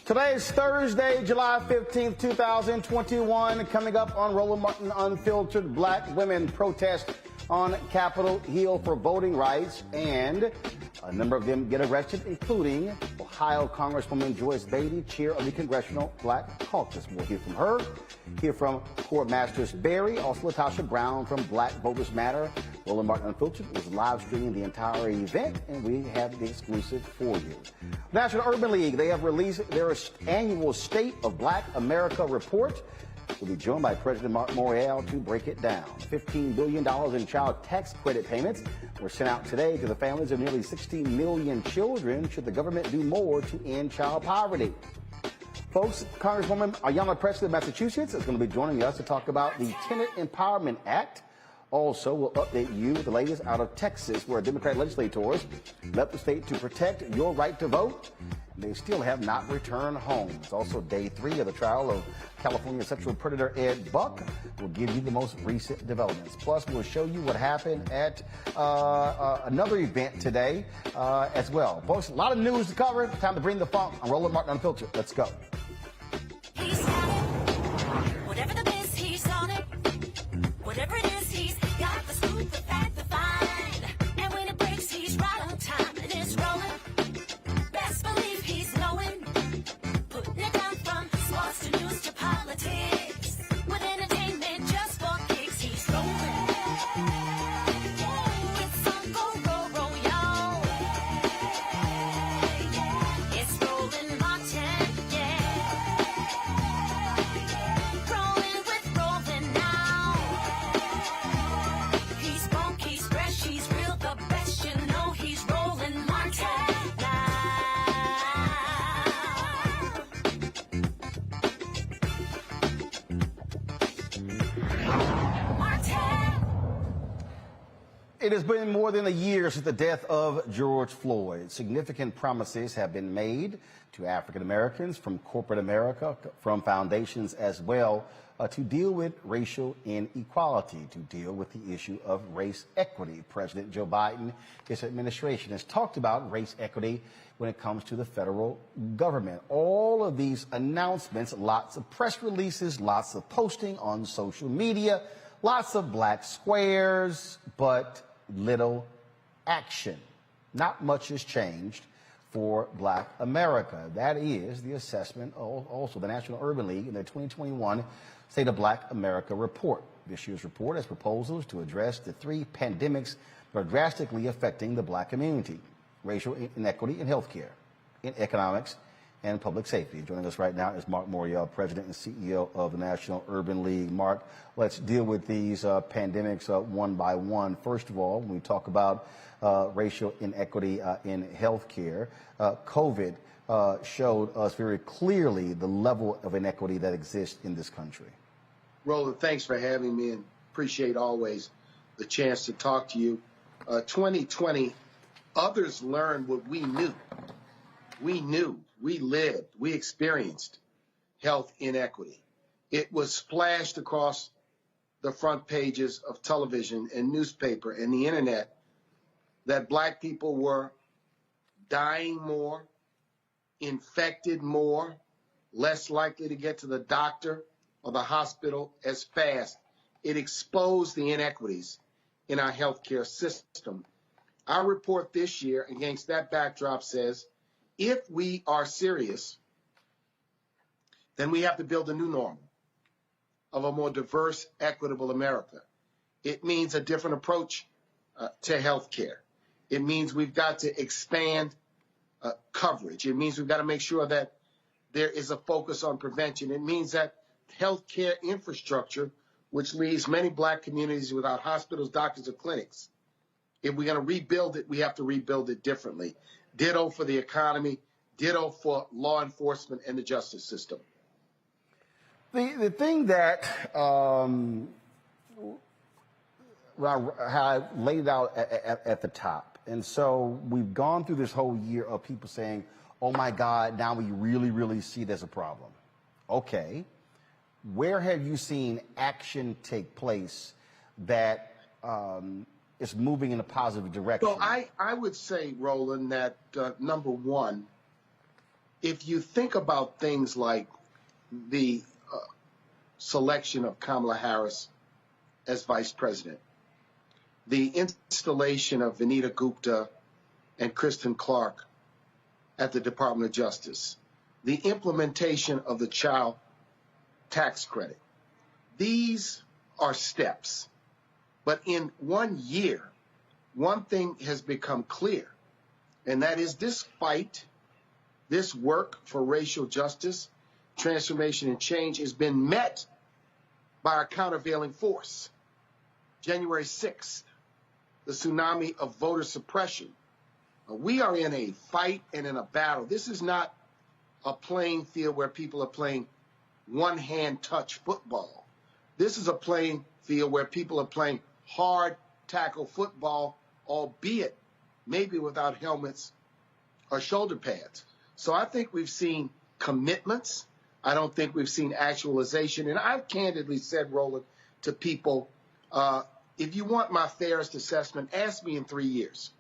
Today is Thursday, July 15th, 2021. Coming up on Roland Martin Unfiltered, black women protest on Capitol Hill for voting rights, and a number of them get arrested, including Ohio Congresswoman Joyce Beatty, chair of the Congressional Black Caucus. We'll hear from her, hear from Court Masters Berry, also Latasha Brown from Black Voters Matter. Roland Martin Unfiltered is live streaming the entire event, and we have the exclusive for you. National Urban League, they have released their annual State of Black America report. We'll be joined by President Mark Morial to break it down. $15 billion in child tax credit payments were sent out today to the families of nearly 16 million children. Should the government do more to end child poverty? Folks, Congresswoman Ayanna Pressley of Massachusetts is going to be joining us to talk about the Tenant Empowerment Act. Also, we'll update you with the latest out of Texas, where Democratic legislators left the state to protect your right to vote. They still have not returned home. It's also day 3 of the trial of California sexual predator Ed Buck. We'll give you the most recent developments. Plus, we'll show you what happened at another event today as well. Folks, a lot of news to cover. Time to bring the funk on Roland Martin Unfiltered. Let's go. He's got it. Whatever the biz, he's on it. Whatever it is, he's got the scoop, the fact, the find. And when it breaks, he's right on time. And it's rolling. Best believe he's knowing. Putting it down from sports to news to politics. With entertainment just for kicks, he's rolling. It's on roll, y'all. It's Roland Martin, Rolling with Roland now. He's funk, he's fresh, he's real, the best, you know he's Roland Martin now. It has been more than a year since the death of George Floyd. Significant promises have been made to African Americans from corporate America, from foundations as well, to deal with racial inequality, to deal with the issue of race equity. President Joe Biden, his administration, has talked about race equity when it comes to the federal government. All of these announcements, lots of press releases, lots of posting on social media, lots of black squares, but little action. Not much has changed for Black America. That is the assessment of also the National Urban League in their 2021 State of Black America report. This year's report has proposals to address the 3 pandemics that are drastically affecting the black community: racial inequity in healthcare, in economics, and public safety. Joining us right now is Mark Morial, President and CEO of the National Urban League. Mark, let's deal with these pandemics one by one. First of all, when we talk about racial inequity in healthcare, COVID showed us very clearly the level of inequity that exists in this country. Roland, thanks for having me, and appreciate always the chance to talk to you. 2020, others learned what we knew. We knew, we lived, we experienced health inequity. It was splashed across the front pages of television and newspaper and the internet that black people were dying more, infected more, less likely to get to the doctor or the hospital as fast. It exposed the inequities in our healthcare system. Our report this year against that backdrop says, if we are serious, then we have to build a new normal of a more diverse, equitable America. It means a different approach to healthcare. It means we've got to expand coverage. It means we've got to make sure that there is a focus on prevention. It means that healthcare infrastructure, which leaves many black communities without hospitals, doctors, or clinics, if we're going to rebuild it, we have to rebuild it differently. Ditto for the economy, ditto for law enforcement and the justice system. The thing that how I laid it out at the top, and so we've gone through this whole year of people saying, oh my God, now we really, really see there's a problem. Okay, where have you seen action take place that is moving in a positive direction? So I would say, Roland, that number one, if you think about things like the selection of Kamala Harris as vice president, the installation of Vanita Gupta and Kristen Clark at the Department of Justice, the implementation of the child tax credit, these are steps. But in 1 year, one thing has become clear, and that is this fight, this work for racial justice, transformation, and change has been met by a countervailing force. January 6th, the tsunami of voter suppression. We are in a fight and in a battle. This is not a playing field where people are playing one-hand touch football. This is a playing field where people are playing hard tackle football, albeit maybe without helmets or shoulder pads. So I think we've seen commitments. I don't think we've seen actualization. And I've candidly said, Roland, to people, if you want my fairest assessment, ask me in 3 years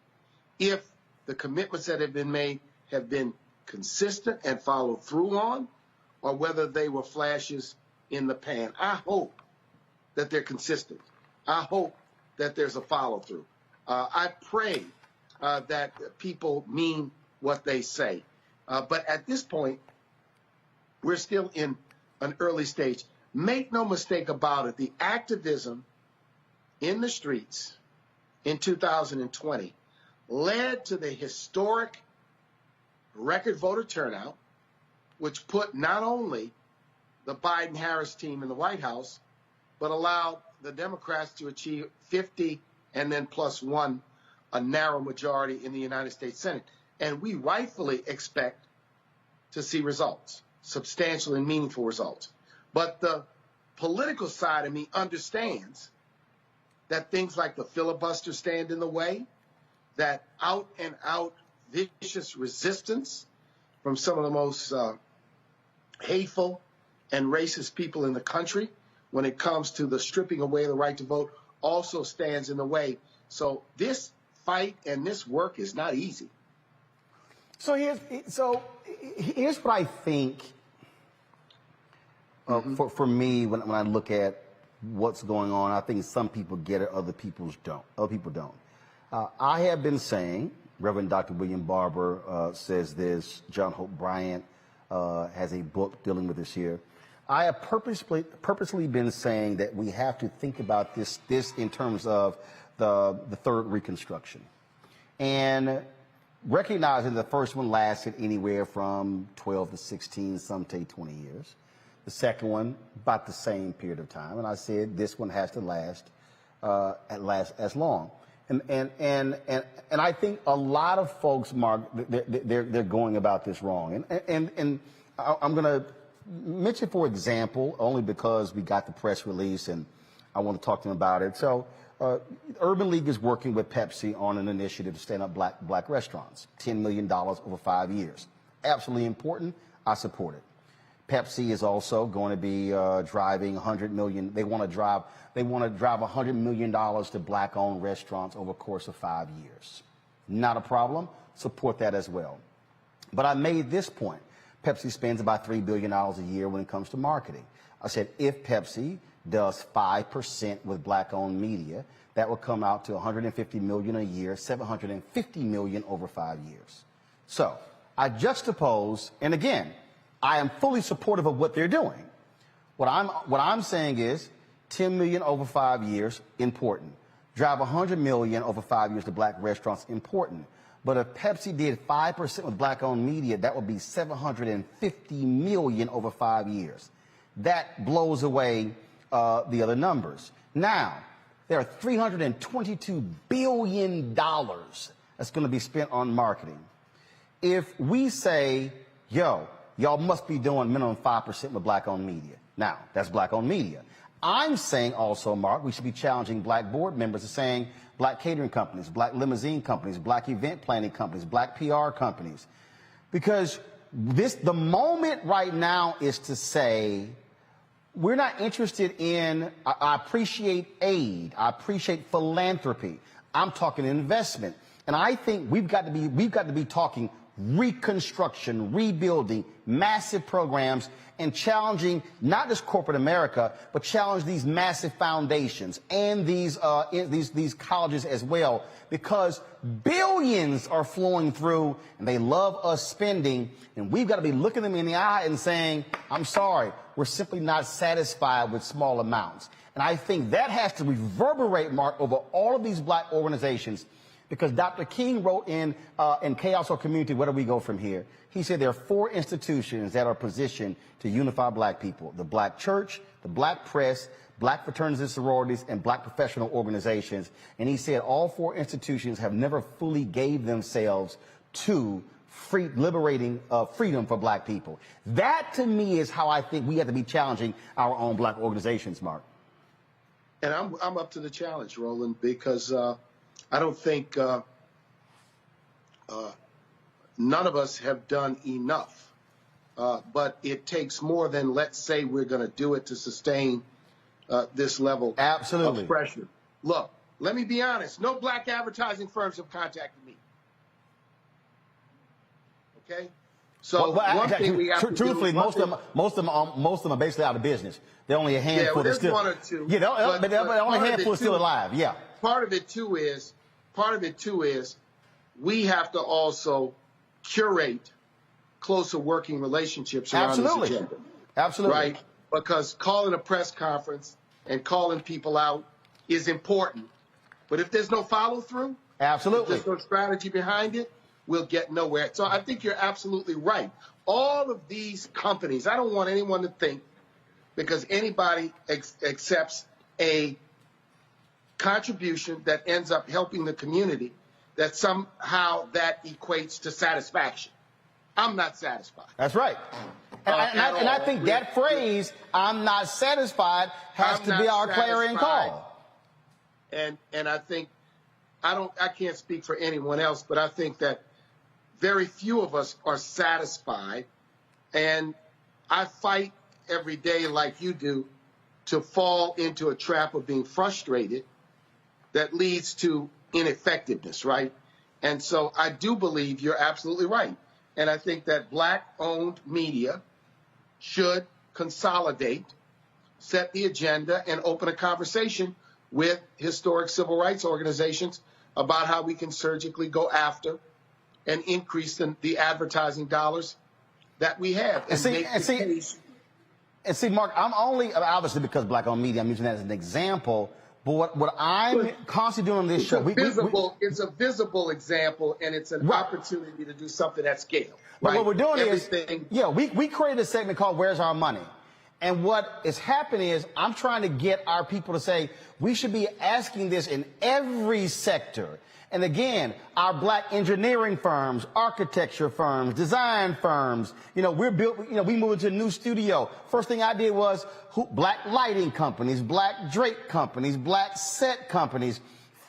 if the commitments that have been made have been consistent and followed through on, or whether they were flashes in the pan. I hope that they're consistent. I hope that there's a follow-through. I pray that people mean what they say. But at this point, we're still in an early stage. Make no mistake about it, the activism in the streets in 2020 led to the historic record voter turnout, which put not only the Biden-Harris team in the White House, but allowed the Democrats to achieve 50 and then plus one, a narrow majority in the United States Senate. And we rightfully expect to see results, substantial and meaningful results. But the political side of me understands that things like the filibuster stand in the way, that out-and-out vicious resistance from some of the most hateful and racist people in the country when it comes to the stripping away the right to vote also stands in the way. So this fight and this work is not easy. So here's what I think for me when I look at what's going on. I think some people get it, other people don't. I have been saying, Reverend Dr. William Barber says this, John Hope Bryant has a book dealing with this here. I have purposely been saying that we have to think about this in terms of the third Reconstruction. And recognizing the first one lasted anywhere from 12 to 16, some say 20 years. The second one, about the same period of time. And I said this one has to last as long. And I think a lot of folks, Mark, they're going about this wrong. And I'm going to mention, for example, only because we got the press release and I want to talk to them about it. So Urban League is working with Pepsi on an initiative to stand up black restaurants, $10 million over 5 years. Absolutely important. I support it. Pepsi is also going to be driving $100 million. They want to drive $100 million to black-owned restaurants over the course of 5 years. Not a problem. Support that as well. But I made this point. Pepsi spends about $3 billion a year when it comes to marketing. I said if Pepsi does 5% with black-owned media, that will come out to $150 million a year, $750 million over 5 years. So I juxtapose, and again, I am fully supportive of what they're doing. What I'm saying is 10 million over 5 years, important. Drive 100 million over 5 years to black restaurants, important. But if Pepsi did 5% with black-owned media, that would be 750 million over 5 years. That blows away the other numbers. Now, there are $322 billion that's going to be spent on marketing. If we say, yo, y'all must be doing minimum 5% with black-owned media. Now, that's black-owned media. I'm saying also, Mark, we should be challenging black board members and saying black catering companies, black limousine companies, black event planning companies, black PR companies. Because the moment right now is to say, we're not interested in, I appreciate aid, I appreciate philanthropy. I'm talking investment. And I think we've got to be talking reconstruction, rebuilding, massive programs, and challenging not just corporate America, but challenge these massive foundations and these colleges as well, because billions are flowing through and they love us spending, and we've got to be looking them in the eye and saying, I'm sorry, we're simply not satisfied with small amounts. And I think that has to reverberate, Mark, over all of these black organizations, because Dr. King wrote in Chaos or Community, Where Do We Go From Here? He said there are 4 institutions that are positioned to unify black people: the black church, the black press, black fraternities and sororities, and black professional organizations. And he said all 4 institutions have never fully gave themselves to liberating freedom for black people. That, to me, is how I think we have to be challenging our own black organizations, Mark. And I'm up to the challenge, Roland, because I don't think none of us have done enough. But it takes more than, let's say, we're going to do it to sustain this level of pressure. Look, let me be honest. No black advertising firms have contacted me. Okay? So one thing we have to truthfully, do, most of them are basically out of business. They're only a handful. Yeah, well, there's still, one or two. Yeah, but only a handful is still alive. Yeah. Part of it too is we have to also curate closer working relationships around this agenda. Absolutely. Right? Because calling a press conference and calling people out is important. But if there's no follow through, if there's no strategy behind it, we'll get nowhere. So I think you're absolutely right. All of these companies, I don't want anyone to think because anybody accepts a contribution that ends up helping the community, that somehow that equates to satisfaction. I'm not satisfied. That's right. And I think that phrase, I'm not satisfied, has to be our clarion call. And I think, I can't speak for anyone else, but I think that very few of us are satisfied. And I fight every day like you do to fall into a trap of being frustrated that leads to ineffectiveness, right? And so I do believe you're absolutely right. And I think that black-owned media should consolidate, set the agenda, and open a conversation with historic civil rights organizations about how we can surgically go after and increase the advertising dollars that we have. And see, Mark, I'm only, obviously because black-owned media, I'm using that as an example, but what I'm constantly doing on this show... It's a visible example, and it's an opportunity to do something at scale. But right? what we're doing is, we created a segment called Where's Our Money? And what is happening is I'm trying to get our people to say, we should be asking this in every sector. And again, our black engineering firms, architecture firms, design firms, we moved into a new studio. First thing I did was black lighting companies, black drape companies, black set companies,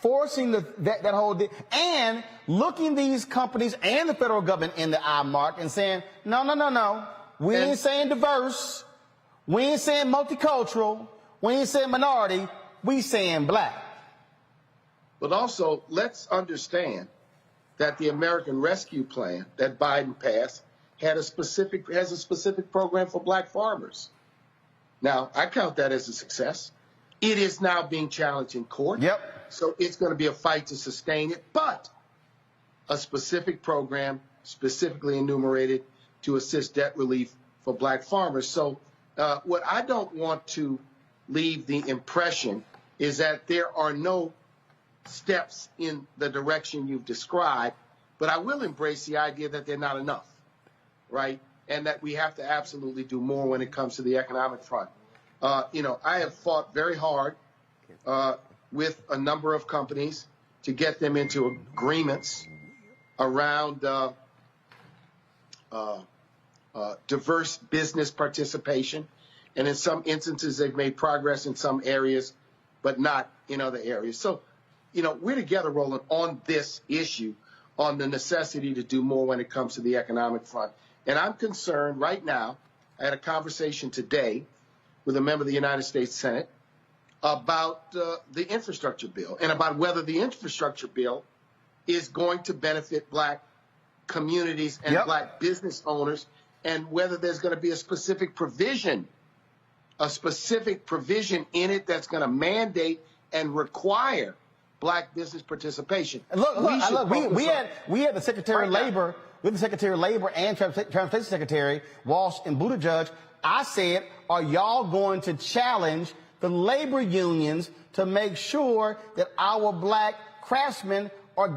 forcing that whole thing, and looking these companies and the federal government in the eye, Mark, and saying, no. We ain't saying diverse. We ain't saying multicultural. We ain't saying minority. We saying black. But also, let's understand that the American Rescue Plan that Biden passed has a specific program for black farmers. Now, I count that as a success. It is now being challenged in court. Yep. So it's going to be a fight to sustain it, but a specific program specifically enumerated to assist debt relief for black farmers. So what I don't want to leave the impression is that there are no steps in the direction you've described, but I will embrace the idea that they're not enough, right? And that we have to absolutely do more when it comes to the economic front. I have fought very hard with a number of companies to get them into agreements around diverse business participation. And in some instances, they've made progress in some areas, but not in other areas. So, we're together, Roland, on this issue, on the necessity to do more when it comes to the economic front. And I'm concerned right now, I had a conversation today with a member of the United States Senate about the infrastructure bill and about whether the infrastructure bill is going to benefit black communities and Yep. black business owners, and whether there's going to be a specific provision in it that's going to mandate and require black business participation. And look, we had the Secretary of Right now. Labor, we had the Secretary of Labor and Transportation Secretary, Walsh and Buttigieg. I said, are y'all going to challenge the labor unions to make sure that our black craftsmen are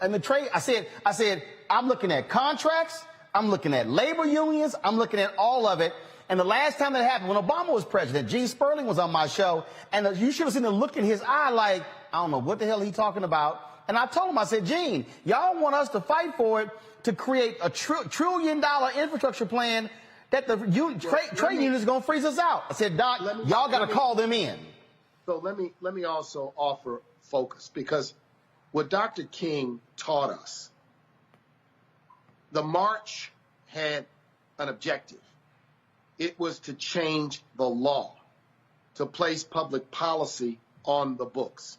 in the trade? I said, I'm looking at contracts, I'm looking at labor unions, I'm looking at all of it. And the last time that happened, when Obama was president, Gene Sperling was on my show, and you should have seen the look in his eye like, I don't know what the hell he's talking about. And I told him, I said, Gene, y'all want us to fight for it to create a $1 trillion infrastructure plan that the trade union is going to freeze us out. I said, Doc, y'all got to call them in. So let me also offer focus, because what Dr. King taught us, the march had an objective. It was to change the law, to place public policy on the books.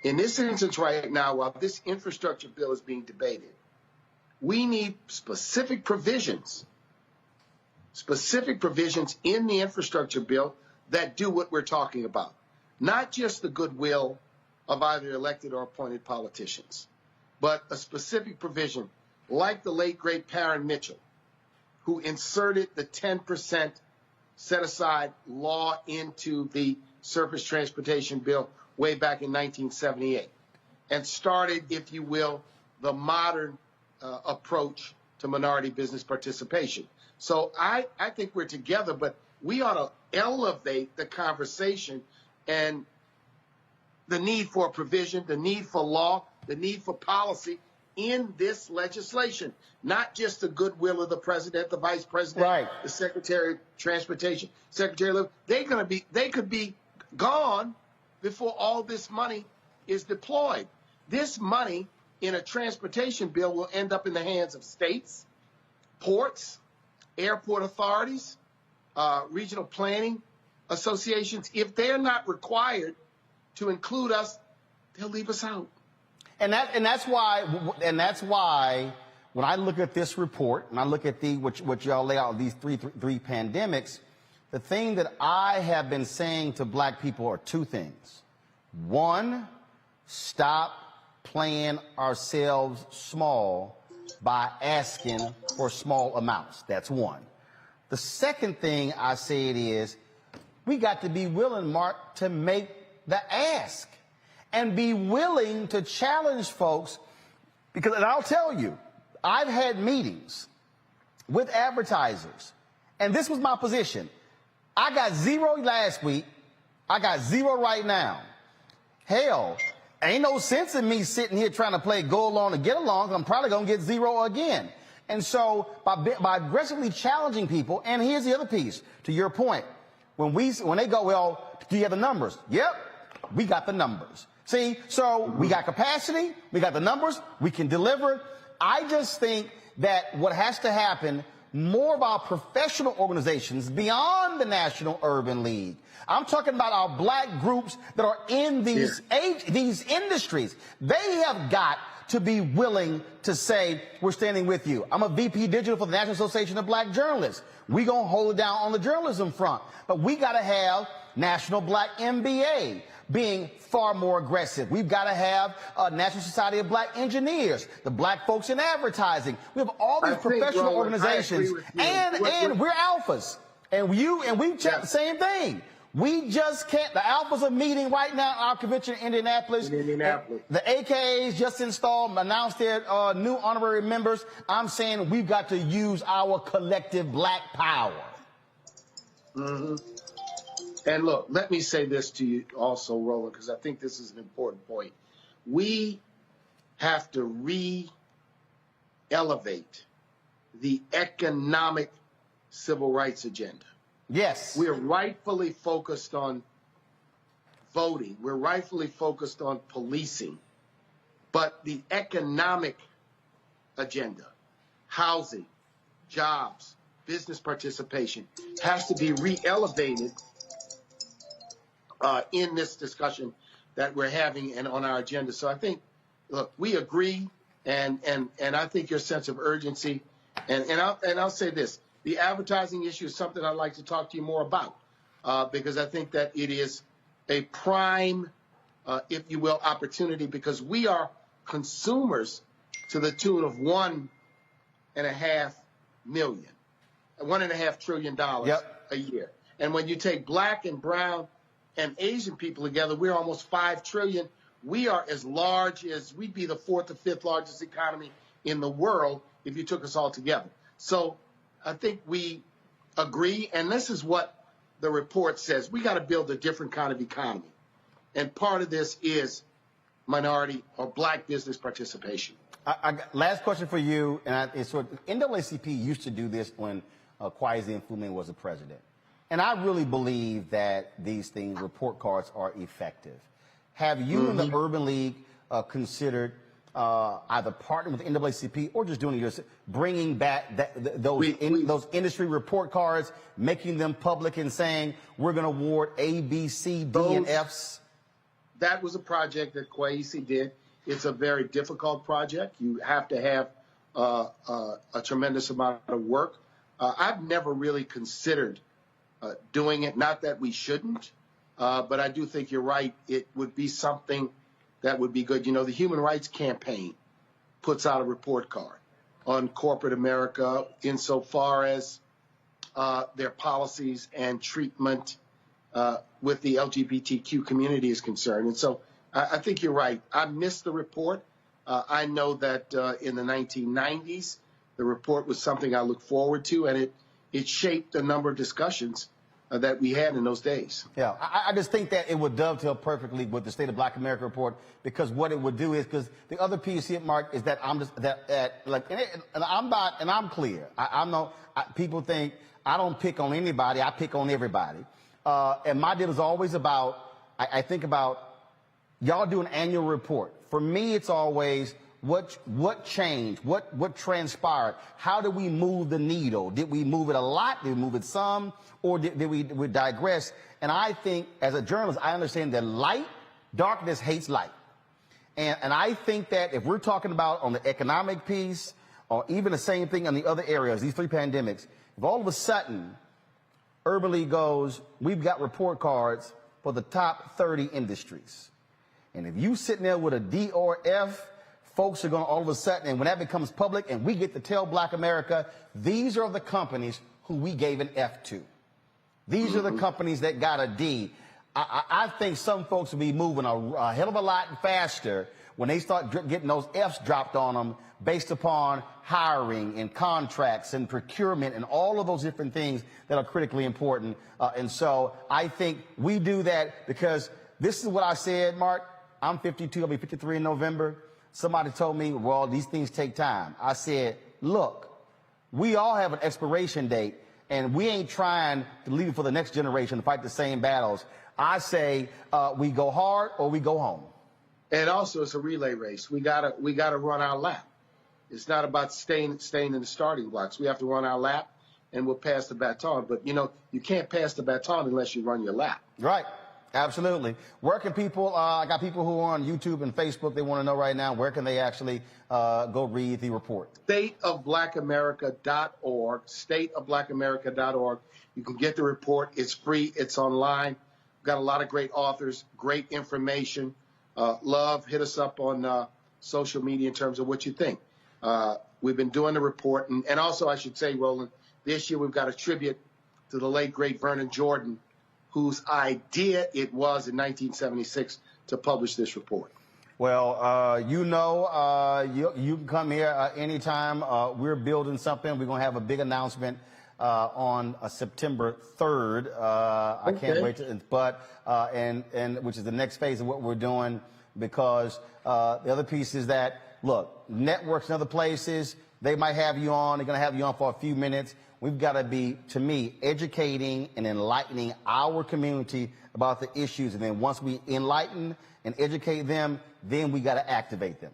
In this instance right now, while this infrastructure bill is being debated, we need specific provisions in the infrastructure bill that do what we're talking about. Not just the goodwill of either elected or appointed politicians, but a specific provision like the late, great Parren Mitchell, who inserted the 10% set-aside law into the surface transportation bill way back in 1978 and started, if you will, the modern approach to minority business participation. So I think we're together, but we ought to elevate the conversation and the need for provision, the need for law, the need for policy in this legislation, not just the goodwill of the president, the vice president, Right. the secretary of transportation, secretary of labor. They could be gone before all this money is deployed. This money in a transportation bill will end up in the hands of states, ports, airport authorities, regional planning associations. If they're not required to include us, they'll leave us out. And that's why when I look at this report and I look at what y'all lay out, these three pandemics, the thing that I have been saying to black people are two things. One, stop playing ourselves small by asking for small amounts. That's one. The second thing I said is we got to be willing, Mark, to make the ask and be willing to challenge folks, because, and I'll tell you, I've had meetings with advertisers, and this was my position. I got 0 last week. I got 0 right now. Hell, ain't no sense in me sitting here trying to play go along and get along. I'm probably going to get 0 again. And so by aggressively challenging people, and here's the other piece, to your point, when they go, well, do you have the numbers? Yep, we got the numbers. See, so we got capacity, we got the numbers, we can deliver. I just think that what has to happen, more of our professional organizations beyond the National Urban League. I'm talking about our black groups that are in these industries. They have got to be willing to say, we're standing with you. I'm a VP digital for the National Association of Black Journalists. We're going to hold it down on the journalism front. But we got to have National Black MBA being far more aggressive. We've got to have National Society of Black Engineers, the black folks in advertising. We have all these professional organizations, and we're alphas. And we check the same thing. We just can't. The alphas are meeting right now at our convention in Indianapolis. The AKAs just announced their new honorary members. I'm saying we've got to use our collective black power. Mm-hmm. And look, let me say this to you also, Roland, because I think this is an important point. We have to re-elevate the economic civil rights agenda. Yes. We're rightfully focused on voting. We're rightfully focused on policing. But the economic agenda, housing, jobs, business participation, has to be re-elevated in this discussion that we're having and on our agenda. So I think, look, we agree And I think your sense of urgency, and I'll say this: the advertising issue is something I'd like to talk to you more about, because I think that it is a prime, if you will, opportunity, because we are consumers to the tune of $1.5 trillion a year. And when you take black and brown and Asian people together, we're almost 5 trillion. We are as large as, we'd be the 4th or 5th largest economy in the world if you took us all together. So I think we agree, and this is what the report says. We got to build a different kind of economy. And part of this is minority or black business participation. Last question for you, and it's sort of, NAACP used to do this when Kwesi Nkrumah was the president. And I really believe that these things, report cards, are effective. Have you and the Urban League considered either partnering with the NAACP or just doing it yourself, bringing back those industry report cards, making them public and saying, we're going to award A, B, C, D, and Fs? That was a project that Kwesi did. It's a very difficult project. You have to have a tremendous amount of work. I've never really considered doing it, not that we shouldn't, but I do think you're right. It would be something that would be good. You know, the Human Rights Campaign puts out a report card on corporate America insofar as their policies and treatment with the LGBTQ community is concerned. And so I think you're right. I missed the report. I know that in the 1990s, the report was something I looked forward to, and it shaped a number of discussions that we had in those days. Yeah, I just think that it would dovetail perfectly with the State of Black America report, because what it would do is, because the other piece here, Mark, is that I'm clear. People think I don't pick on anybody, I pick on everybody. And my deal is always about, I think about, y'all do an annual report. For me, it's always what changed, what transpired, how did we move the needle? Did we move it a lot? Did we move it some? Or did we digress? And I think, as a journalist, I understand that darkness hates light. And I think that if we're talking about on the economic piece, or even the same thing on the other areas, these 3 pandemics, if all of a sudden Urban League goes, we've got report cards for the top 30 industries. And if you sitting there with a D or F, folks are going to all of a sudden, and when that becomes public and we get to tell Black America, these are the companies who we gave an F to. These are the companies that got a D. I think some folks will be moving a hell of a lot faster when they start getting those Fs dropped on them based upon hiring and contracts and procurement and all of those different things that are critically important. And so I think we do that, because this is what I said, Mark. I'm 52, I'll be 53 in November. Somebody told me, well, these things take time. I said, look, we all have an expiration date, and we ain't trying to leave it for the next generation to fight the same battles. I say we go hard or we go home. And also, it's a relay race. We gotta run our lap. It's not about staying in the starting blocks. We have to run our lap, and we'll pass the baton. But, you know, you can't pass the baton unless you run your lap. Right. Absolutely. Where can people, I got people who are on YouTube and Facebook, they want to know right now, where can they actually go read the report? Stateofblackamerica.org, stateofblackamerica.org. You can get the report. It's free. It's online. We've got a lot of great authors, great information. Love, hit us up on social media in terms of what you think. We've been doing the report. And also, I should say, Roland, this year we've got a tribute to the late, great Vernon Jordan, whose idea it was in 1976 to publish this report. Well, you can come here anytime. We're building something. We're going to have a big announcement on September 3rd. I can't wait to, and which is the next phase of what we're doing, because the other piece is that, look, networks and other places, they might have you on. They're going to have you on for a few minutes. We've got to be, to me, educating and enlightening our community about the issues. And then once we enlighten and educate them, then we got to activate them.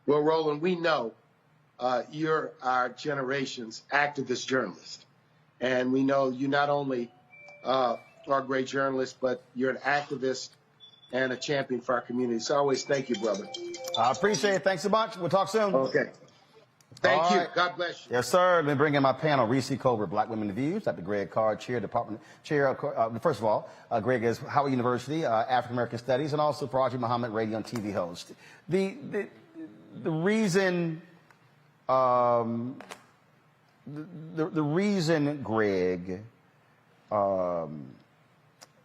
Well, Roland, we know you're our generation's activist journalist. And we know you not only are a great journalist, but you're an activist and a champion for our community. So I always thank you, brother. I appreciate it. Thanks so much. We'll talk soon. Okay. Thank All you. right. God bless you. Yes, sir. Let me bring in my panel. Reese Colbert, Black Women Views. Dr. Greg Carr, Chair. First of all, Greg is Howard University, African American Studies, and also Faraji Muhammad, radio and TV host. The reason, the reason, Greg,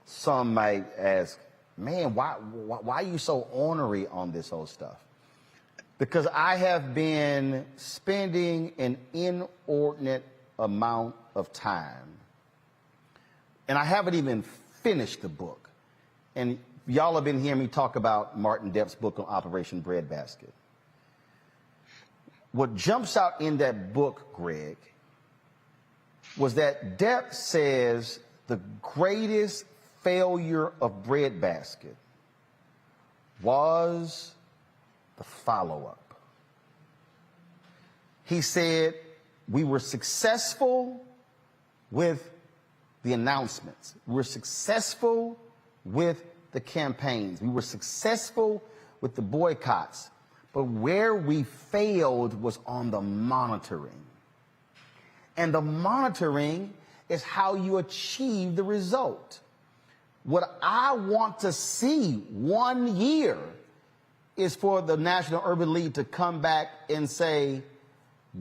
some might ask, man, why are you so ornery on this whole stuff? Because I have been spending an inordinate amount of time, and I haven't even finished the book. And y'all have been hearing me talk about Martin Depp's book on Operation Breadbasket. What jumps out in that book, Greg, was that Depp says the greatest failure of Breadbasket was the follow-up. He said we were successful with the announcements. We were successful with the campaigns. We were successful with the boycotts. But where we failed was on the monitoring. And the monitoring is how you achieve the result. What I want to see 1 year is for the National Urban League to come back and say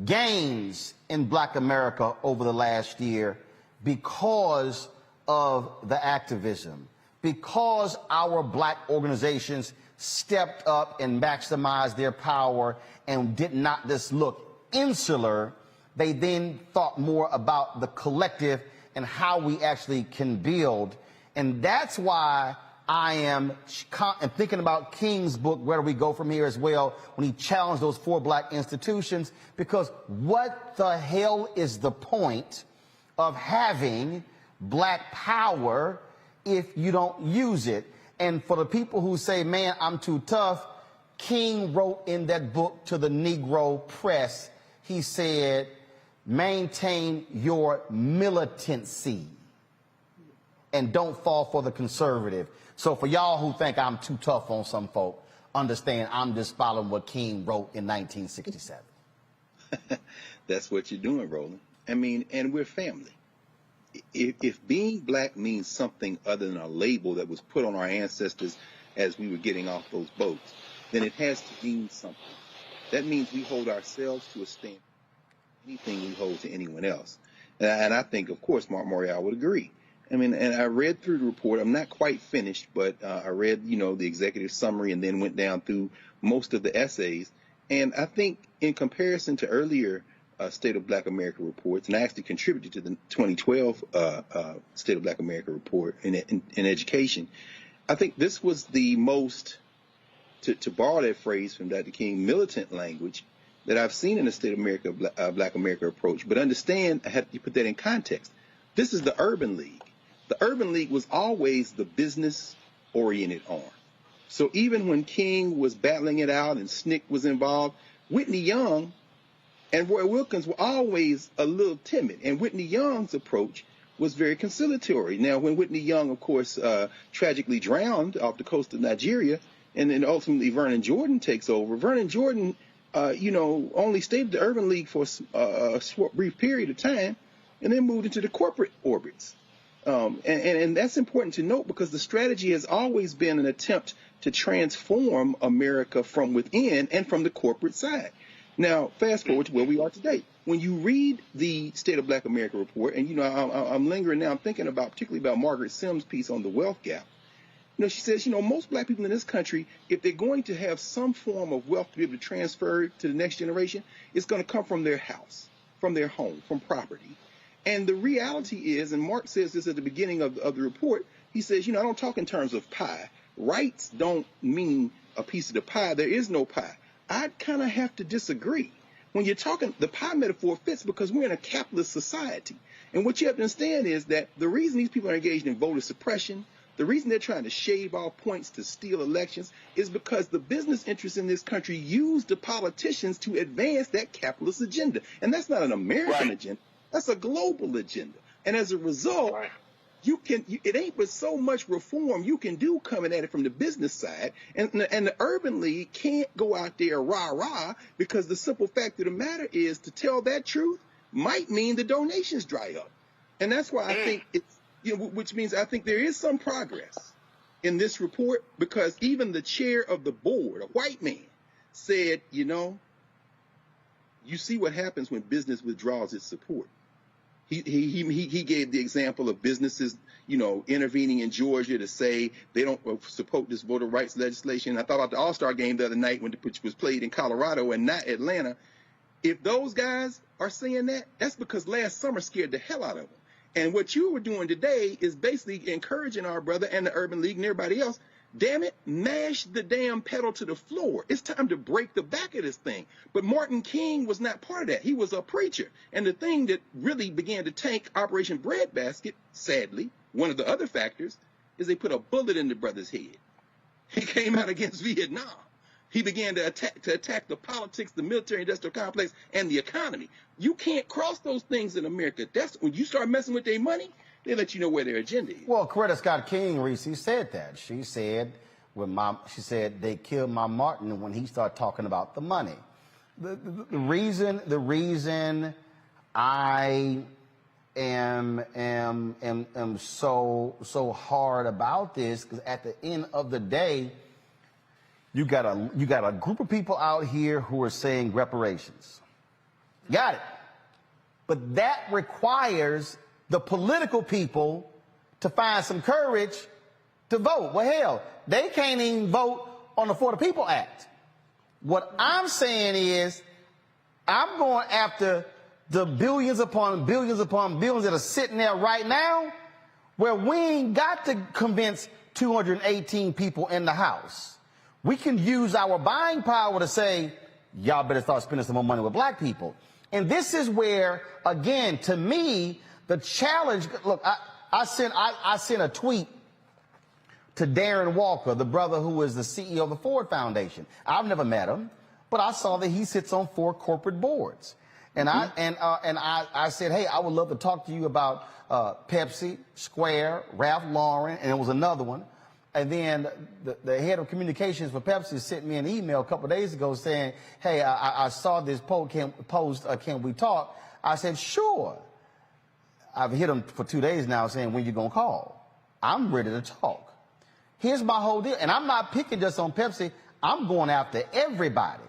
gains in Black America over the last year because of the activism, because our Black organizations stepped up and maximized their power and did not just look insular. They then thought more about the collective and how we actually can build. And that's why I am thinking about King's book, Where Do We Go From Here, as well, when he challenged those 4 Black institutions, because what the hell is the point of having Black power if you don't use it? And for the people who say, man, I'm too tough, King wrote in that book to the Negro press, he said, maintain your militancy and don't fall for the conservative. So for y'all who think I'm too tough on some folk, understand I'm just following what King wrote in 1967. That's what you're doing, Roland. I mean, and we're family. If being Black means something other than a label that was put on our ancestors as we were getting off those boats, then it has to mean something. That means we hold ourselves to a standard, anything we hold to anyone else. And I think, of course, Mark Morial would agree. I mean, and I read through the report. I'm not quite finished, but I read, the executive summary and then went down through most of the essays. And I think in comparison to earlier State of Black America reports, and I actually contributed to the 2012 State of Black America report in education, I think this was the most, to borrow that phrase from Dr. King, militant language that I've seen in the State of America, Black America approach. But understand, I have to put that in context. This is the Urban League. The Urban League was always the business-oriented arm. So even when King was battling it out and SNCC was involved, Whitney Young and Roy Wilkins were always a little timid. And Whitney Young's approach was very conciliatory. Now, when Whitney Young, of course, tragically drowned off the coast of Nigeria, and then ultimately Vernon Jordan takes over, Vernon Jordan, only stayed at the Urban League for a brief period of time and then moved into the corporate orbits. And that's important to note because the strategy has always been an attempt to transform America from within and from the corporate side. Now, fast forward to where we are today. When you read the State of Black America report, and, I'm lingering now, I'm thinking particularly about Margaret Sims' piece on the wealth gap. She says, most Black people in this country, if they're going to have some form of wealth to be able to transfer to the next generation, it's going to come from their house, from their home, from property. And the reality is, and Mark says this at the beginning of the report, he says, I don't talk in terms of pie. Rights don't mean a piece of the pie. There is no pie. I kind of have to disagree. When you're talking, the pie metaphor fits because we're in a capitalist society. And what you have to understand is that the reason these people are engaged in voter suppression, the reason they're trying to shave off points to steal elections is because the business interests in this country use the politicians to advance that capitalist agenda. And that's not an American agenda. That's a global agenda. And as a result, it ain't but so much reform you can do coming at it from the business side. And the Urban League can't go out there rah-rah, because the simple fact of the matter is, to tell that truth might mean the donations dry up. And that's why I think it's, which means I think there is some progress in this report, because even the chair of the board, a white man, said, you see what happens when business withdraws its support. He gave the example of businesses, intervening in Georgia to say they don't support this voter rights legislation. I thought about the All-Star game the other night, which was played in Colorado and not Atlanta. If those guys are saying that, that's because last summer scared the hell out of them. And what you were doing today is basically encouraging our brother and the Urban League and everybody else, damn it, mash the damn pedal to the floor. It's time to break the back of this thing. But Martin King was not part of that. He was a preacher. And the thing that really began to tank Operation Breadbasket, sadly, one of the other factors, is they put a bullet in the brother's head. He came out against Vietnam. He began to attack the politics, the military-industrial complex, and the economy. You can't cross those things in America. That's when you start messing with their money, they let you know where their agenda is. Well, Coretta Scott King, Reese, said that. She said they killed my Martin when he started talking about the money. The reason I am so hard about this, because at the end of the day, you got a group of people out here who are saying reparations. Got it. But that requires the political people to find some courage to vote. Well, hell, they can't even vote on the For the People Act. What I'm saying is, I'm going after the billions upon billions upon billions that are sitting there right now, where we ain't got to convince 218 people in the House. We can use our buying power to say, y'all better start spending some more money with black people. And this is where, again, to me, the challenge, look, I sent a tweet to Darren Walker, the brother who is the CEO of the Ford Foundation. I've never met him, but I saw that he sits on 4 corporate boards. And I said, hey, I would love to talk to you about Pepsi, Square, Ralph Lauren, and it was another one. And then the head of communications for Pepsi sent me an email a couple of days ago saying, hey, I saw this post, can we talk? I said, sure. I've hit him for 2 days now saying, when you going to call? I'm ready to talk. Here's my whole deal. And I'm not picking just on Pepsi. I'm going after everybody.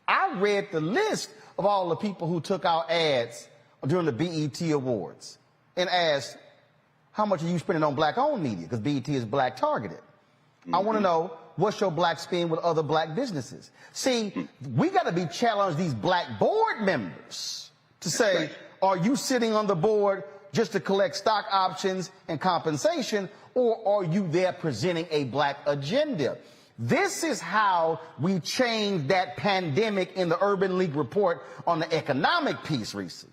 I read the list of all the people who took out ads during the BET Awards and asked, how much are you spending on black-owned media? Because BET is black-targeted. I want to know, what's your black spin with other black businesses? See, we got to be challenged, these black board members, to say, are you sitting on the board just to collect stock options and compensation, or are you there presenting a black agenda? This is how we change that pandemic in the Urban League report on the economic piece, Reese.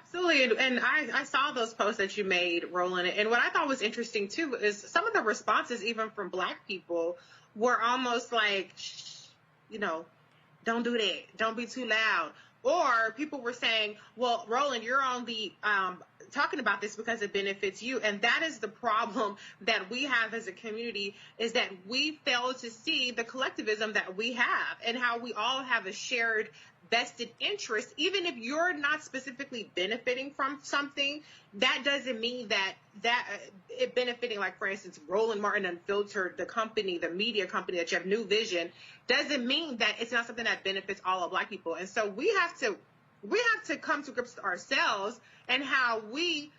Absolutely, and I saw those posts that you made, Roland, and what I thought was interesting too is some of the responses, even from black people, were almost like, shh, don't do that, don't be too loud. Or people were saying, well, Roland, you're only talking about this because it benefits you. And that is the problem that we have as a community, is that we fail to see the collectivism that we have and how we all have a shared vested interest. Even if you're not specifically benefiting from something, that doesn't mean that it benefiting, like, for instance, Roland Martin Unfiltered, the company, the media company that you have New Vision, doesn't mean that it's not something that benefits all of black people. And so we have to come to grips with ourselves and how we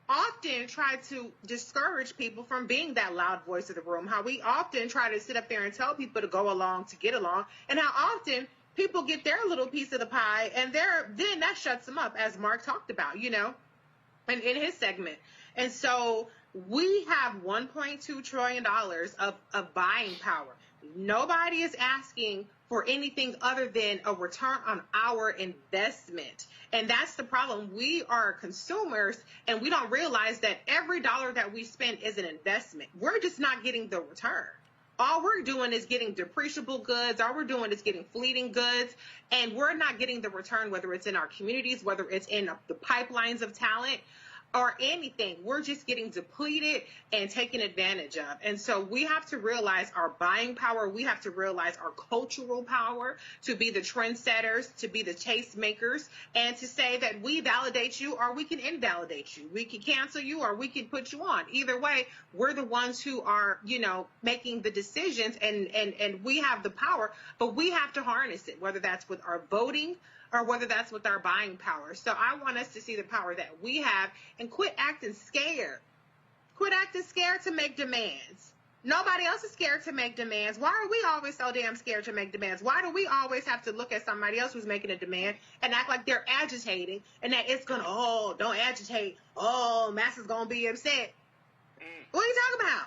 often try to discourage people from being that loud voice of the room, how we often try to sit up there and tell people to go along to get along, and how often people get their little piece of the pie and then that shuts them up, as Mark talked about, in his segment. And so we have $1.2 trillion of buying power. Nobody is asking for anything other than a return on our investment. And that's the problem. We are consumers, and we don't realize that every dollar that we spend is an investment. We're just not getting the return. All we're doing is getting depreciable goods. All we're doing is getting fleeting goods. And we're not getting the return, whether it's in our communities, whether it's in the pipelines of talent. or anything. We're just getting depleted and taken advantage of. And so we have to realize our buying power. We have to realize our cultural power to be the trendsetters, to be the taste makers, and to say that we validate you or we can invalidate you. We can cancel you or we can put you on. Either way, we're the ones who are, making the decisions, and we have the power, but we have to harness it, whether that's with our voting or whether that's with our buying power. So I want us to see the power that we have and quit acting scared. Quit acting scared to make demands. Nobody else is scared to make demands. Why are we always so damn scared to make demands? Why do we always have to look at somebody else who's making a demand and act like they're agitating and that it's going to, don't agitate. Massa's going to be upset. What are you talking about?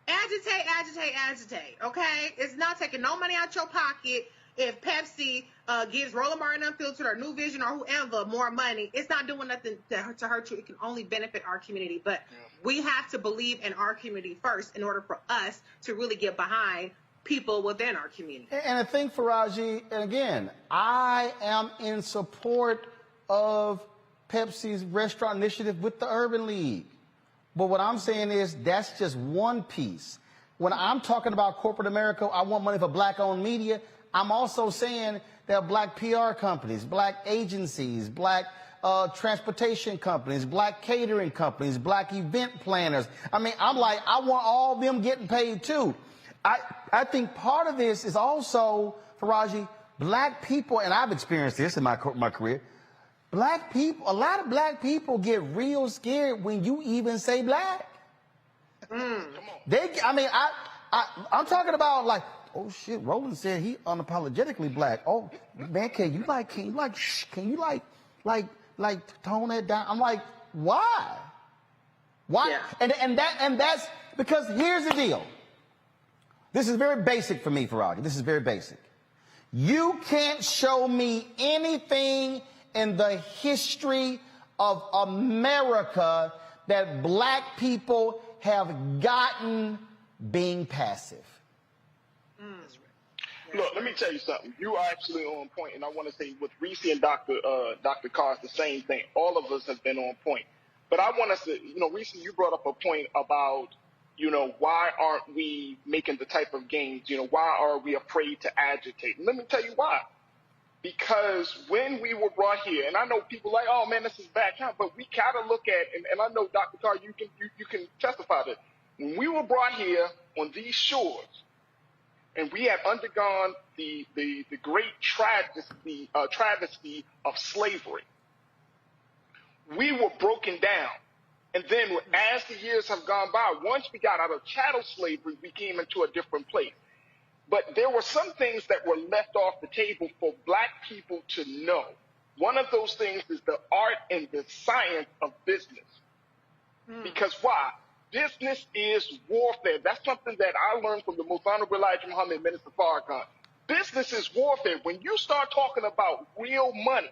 Agitate, okay? It's not taking no money out your pocket. If Pepsi gives Roland Martin Unfiltered or New Vision or whoever more money, it's not doing nothing to hurt you. It can only benefit our community. But we have to believe in our community first in order for us to really get behind people within our community. And I think, Faraji, and again, I am in support of Pepsi's restaurant initiative with the Urban League. But what I'm saying is that's just one piece. When I'm talking about corporate America, I want money for black-owned media. I'm also saying there are black PR companies, black agencies, black transportation companies, black catering companies, black event planners. I mean, I want all of them getting paid too. I think part of this is also, Faraji, black people, and I've experienced this in my career, black people, a lot of black people get real scared when you even say black. I'm talking about like, oh shit, Roland said he unapologetically black. Oh man, can you tone that down? I'm like, why? Why? Yeah. And that's because here's the deal. This is very basic for me, Faraji. This is very basic. You can't show me anything in the history of America that black people have gotten being passive. Look, let me tell you something. You are actually on point, and I want to say with Reese and Dr. Carr, it's the same thing. All of us have been on point. But I want us to, Reese, you brought up a point about, why aren't we making the type of gains? Why are we afraid to agitate? And let me tell you why. Because when we were brought here, and I know people like, oh man, this is bad count, but we gotta look at, and I know Dr. Carr, you can testify to it. When we were brought here on these shores, and we had undergone the great travesty of slavery, we were broken down. And then as the years have gone by, once we got out of chattel slavery, we came into a different place. But there were some things that were left off the table for black people to know. One of those things is the art and the science of business. Because why? Business is warfare. That's something that I learned from the most honorable Elijah Muhammad, Minister Farrakhan. Business is warfare. When you start talking about real money,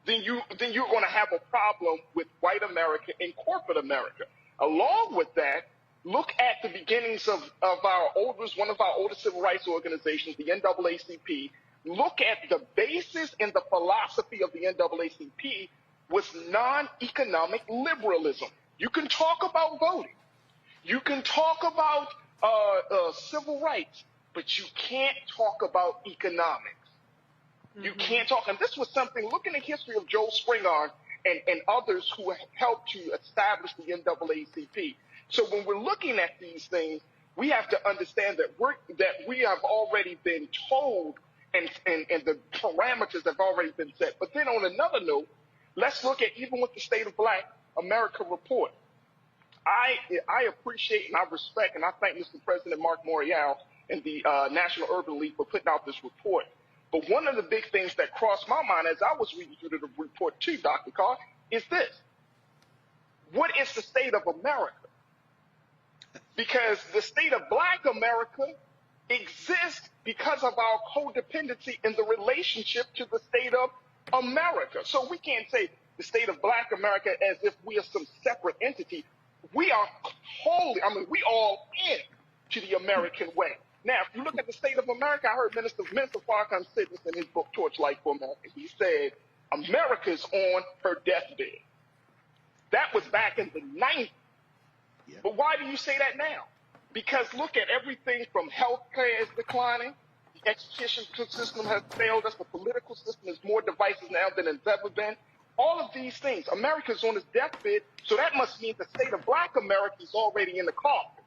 then you're going to have a problem with white America and corporate America. Along with that, look at the beginnings of one of our oldest civil rights organizations, the NAACP. Look at the basis and the philosophy of the NAACP was non-economic liberalism. You can talk about voting. You can talk about civil rights, but you can't talk about economics. You can't talk. And this was something, look in the history of Joe Springard and others who helped to establish the NAACP. So when we're looking at these things, we have to understand that we have already been told and the parameters have already been set. But then on another note, let's look at even with the State of Black America report. I appreciate and I respect and I thank Mr. President Mark Morial and the National Urban League for putting out this report. But one of the big things that crossed my mind as I was reading through the report too, Dr. Carr, is this. What is the state of America? Because the state of Black America exists because of our codependency in the relationship to the state of America. So we can't say the state of Black America as if we are some separate entity. We are we all in to the American way. Now, if you look at the state of America, I heard Minister Farrakhan said this in his book, Torchlight for America. He said, America's on her deathbed. That was back in the 90s. Yeah. But why do you say that now? Because look at everything from healthcare is declining, the education system has failed us, the political system is more divisive now than it's ever been. All of these things, America's on its deathbed, so that must mean the state of Black America is already in the coffin.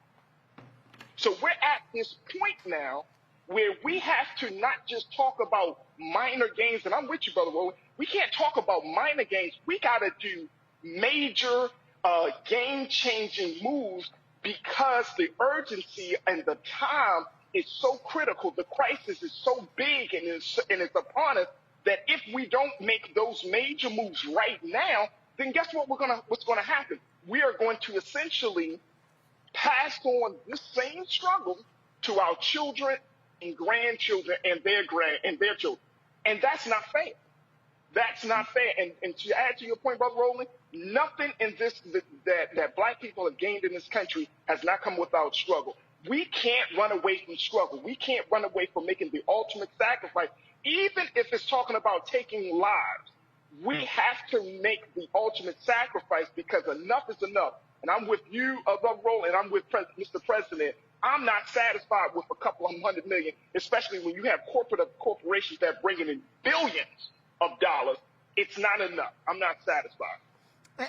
So we're at this point now where we have to not just talk about minor gains, and I'm with you, Brother Roland. We can't talk about minor gains. We got to do major game-changing moves because the urgency and the time is so critical. The crisis is so big and it's upon us that if we don't make those major moves right now, then guess what what's gonna happen? We are going to essentially pass on this same struggle to our children and grandchildren and their children. And that's not fair. That's not fair. And to add to your point, Brother Roland, nothing in this that Black people have gained in this country has not come without struggle. We can't run away from struggle. We can't run away from making the ultimate sacrifice. Even if it's talking about taking lives, we have to make the ultimate sacrifice because enough is enough. And I'm with you, Brother Roland, and I'm with Mr. President. I'm not satisfied with a couple of $100 million, especially when you have corporations that bring in billions of dollars. It's not enough. I'm not satisfied.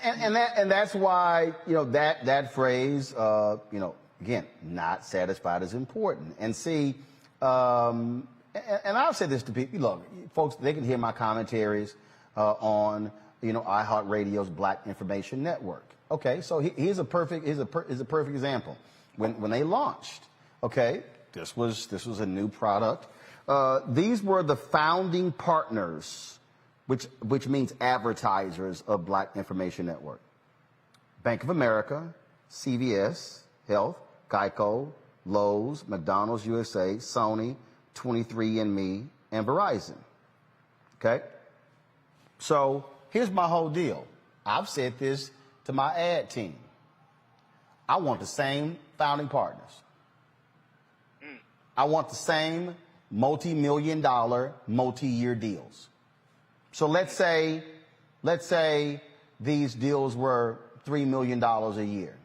And that's why, that phrase, again, not satisfied is important. And see, and I'll say this to people, look, folks, they can hear my commentaries on, iHeartRadio's Black Information Network. Okay, so here's a perfect example. When they launched, okay, this was a new product. These were the founding partners, which means advertisers of Black Information Network. Bank of America, CVS Health, Geico, Lowe's, McDonald's USA, Sony, 23andMe, and Verizon. Okay? So here's my whole deal. I've said this to my ad team. I want the same founding partners. I want the same multi-million dollar, multi-year deals. So let's say these deals were $3 million a year.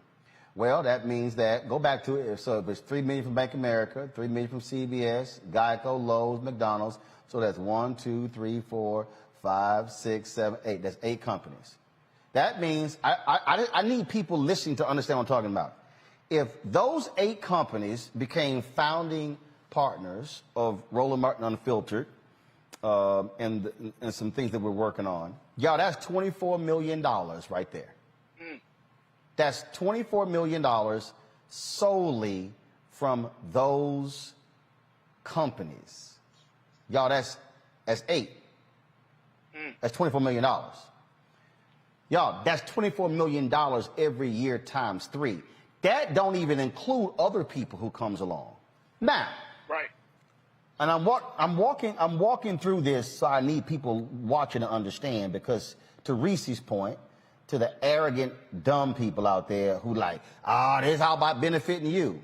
Well, that means that, go back to it, so if it's $3 million from Bank of America, $3 million from CVS, Geico, Lowe's, McDonald's, so that's 1, 2, 3, 4, 5, 6, 7, 8. That's 8 companies. That means I need people listening to understand what I'm talking about. If those 8 companies became founding partners of Roland Martin Unfiltered, and some things that we're working on, y'all, that's $24 million right there. That's $24 million solely from those companies. Y'all, that's 8. That's $24 million. Y'all, that's $24 million every year times 3. That don't even include other people who comes along. Now, right. And I'm walking through this, so I need people watching to understand, because to Reese's point, to the arrogant, dumb people out there who like, this is all about benefiting you.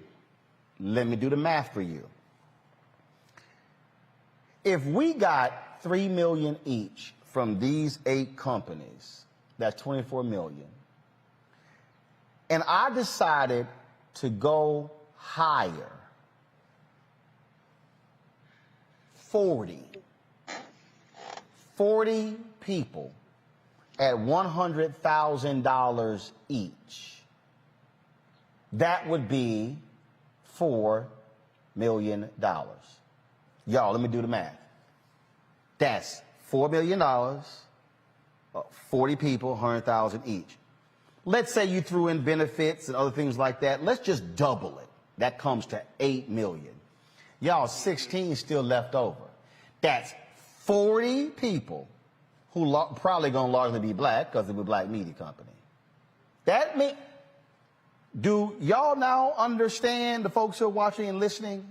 Let me do the math for you. If we got $3 million each from these 8 companies, that's $24 million. And I decided to go higher. 40 people at $100,000 each. That would be $4 million. Y'all, let me do the math. That's $4 million, 40 people, 100,000 each. Let's say you threw in benefits and other things like that. Let's just double it. That comes to 8 million. Y'all, 16 still left over. That's 40 people who probably gonna largely be black because of a black media company. That means, do y'all now understand, the folks who are watching and listening,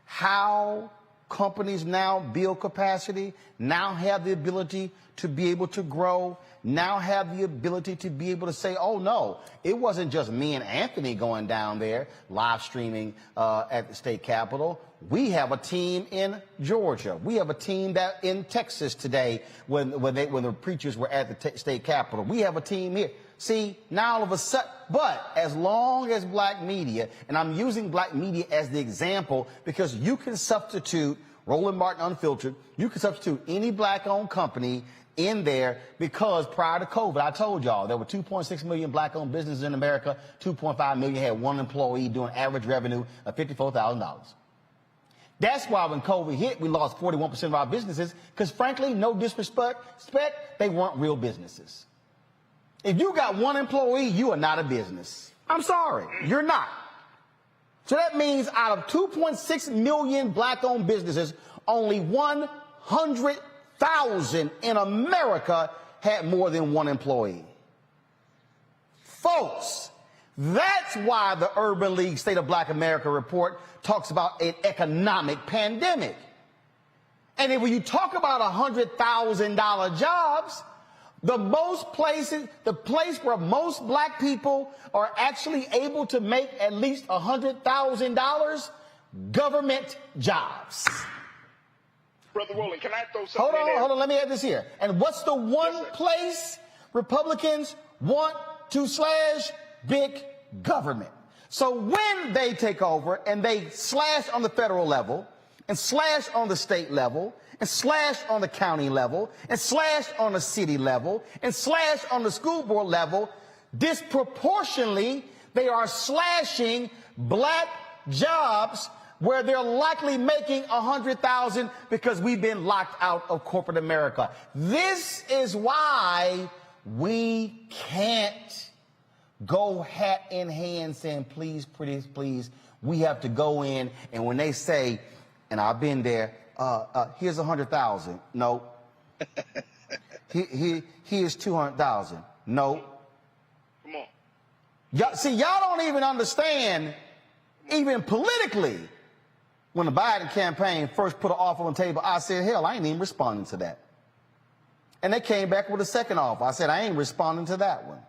how companies now build capacity, now have the ability to be able to grow, now have the ability to be able to say, oh no, it wasn't just me and Anthony going down there live streaming at the state capitol. We have a team in Georgia. We have a team that in Texas today when the preachers were at the state capitol. We have a team here. See, now all of a sudden, but as long as black media, and I'm using black media as the example because you can substitute Roland Martin Unfiltered, you can substitute any black-owned company in there because prior to COVID, I told y'all there were 2.6 million black-owned businesses in America, 2.5 million had one employee doing average revenue of $54,000. That's why when COVID hit, we lost 41% of our businesses because, frankly, no disrespect, they weren't real businesses. If you got one employee, you are not a business. I'm sorry, you're not. So that means out of 2.6 million black-owned businesses, only 100,000 in America had more than one employee. Folks, that's why the Urban League State of Black America report talks about an economic pandemic. And then when you talk about $100,000 jobs, the place where most black people are actually able to make at least $100,000, government jobs. Brother Roland, can I throw something in there? Hold on, let me add this here. And what's the one place Republicans want to slash? Big government. So when they take over and they slash on the federal level and slash on the state level and slash on the county level and slash on the city level and slash on the school board level, disproportionately, they are slashing black jobs where they're likely making $100,000 because we've been locked out of corporate America. This is why we can't go hat in hand saying, please, please, please, we have to go in. And when they say, and I've been there, here's 100,000. No. Here's 200,000. No. Come on. Y'all don't even understand, even politically, when the Biden campaign first put an offer on the table, I said, hell, I ain't even responding to that. And they came back with a second offer. I said, I ain't responding to that one.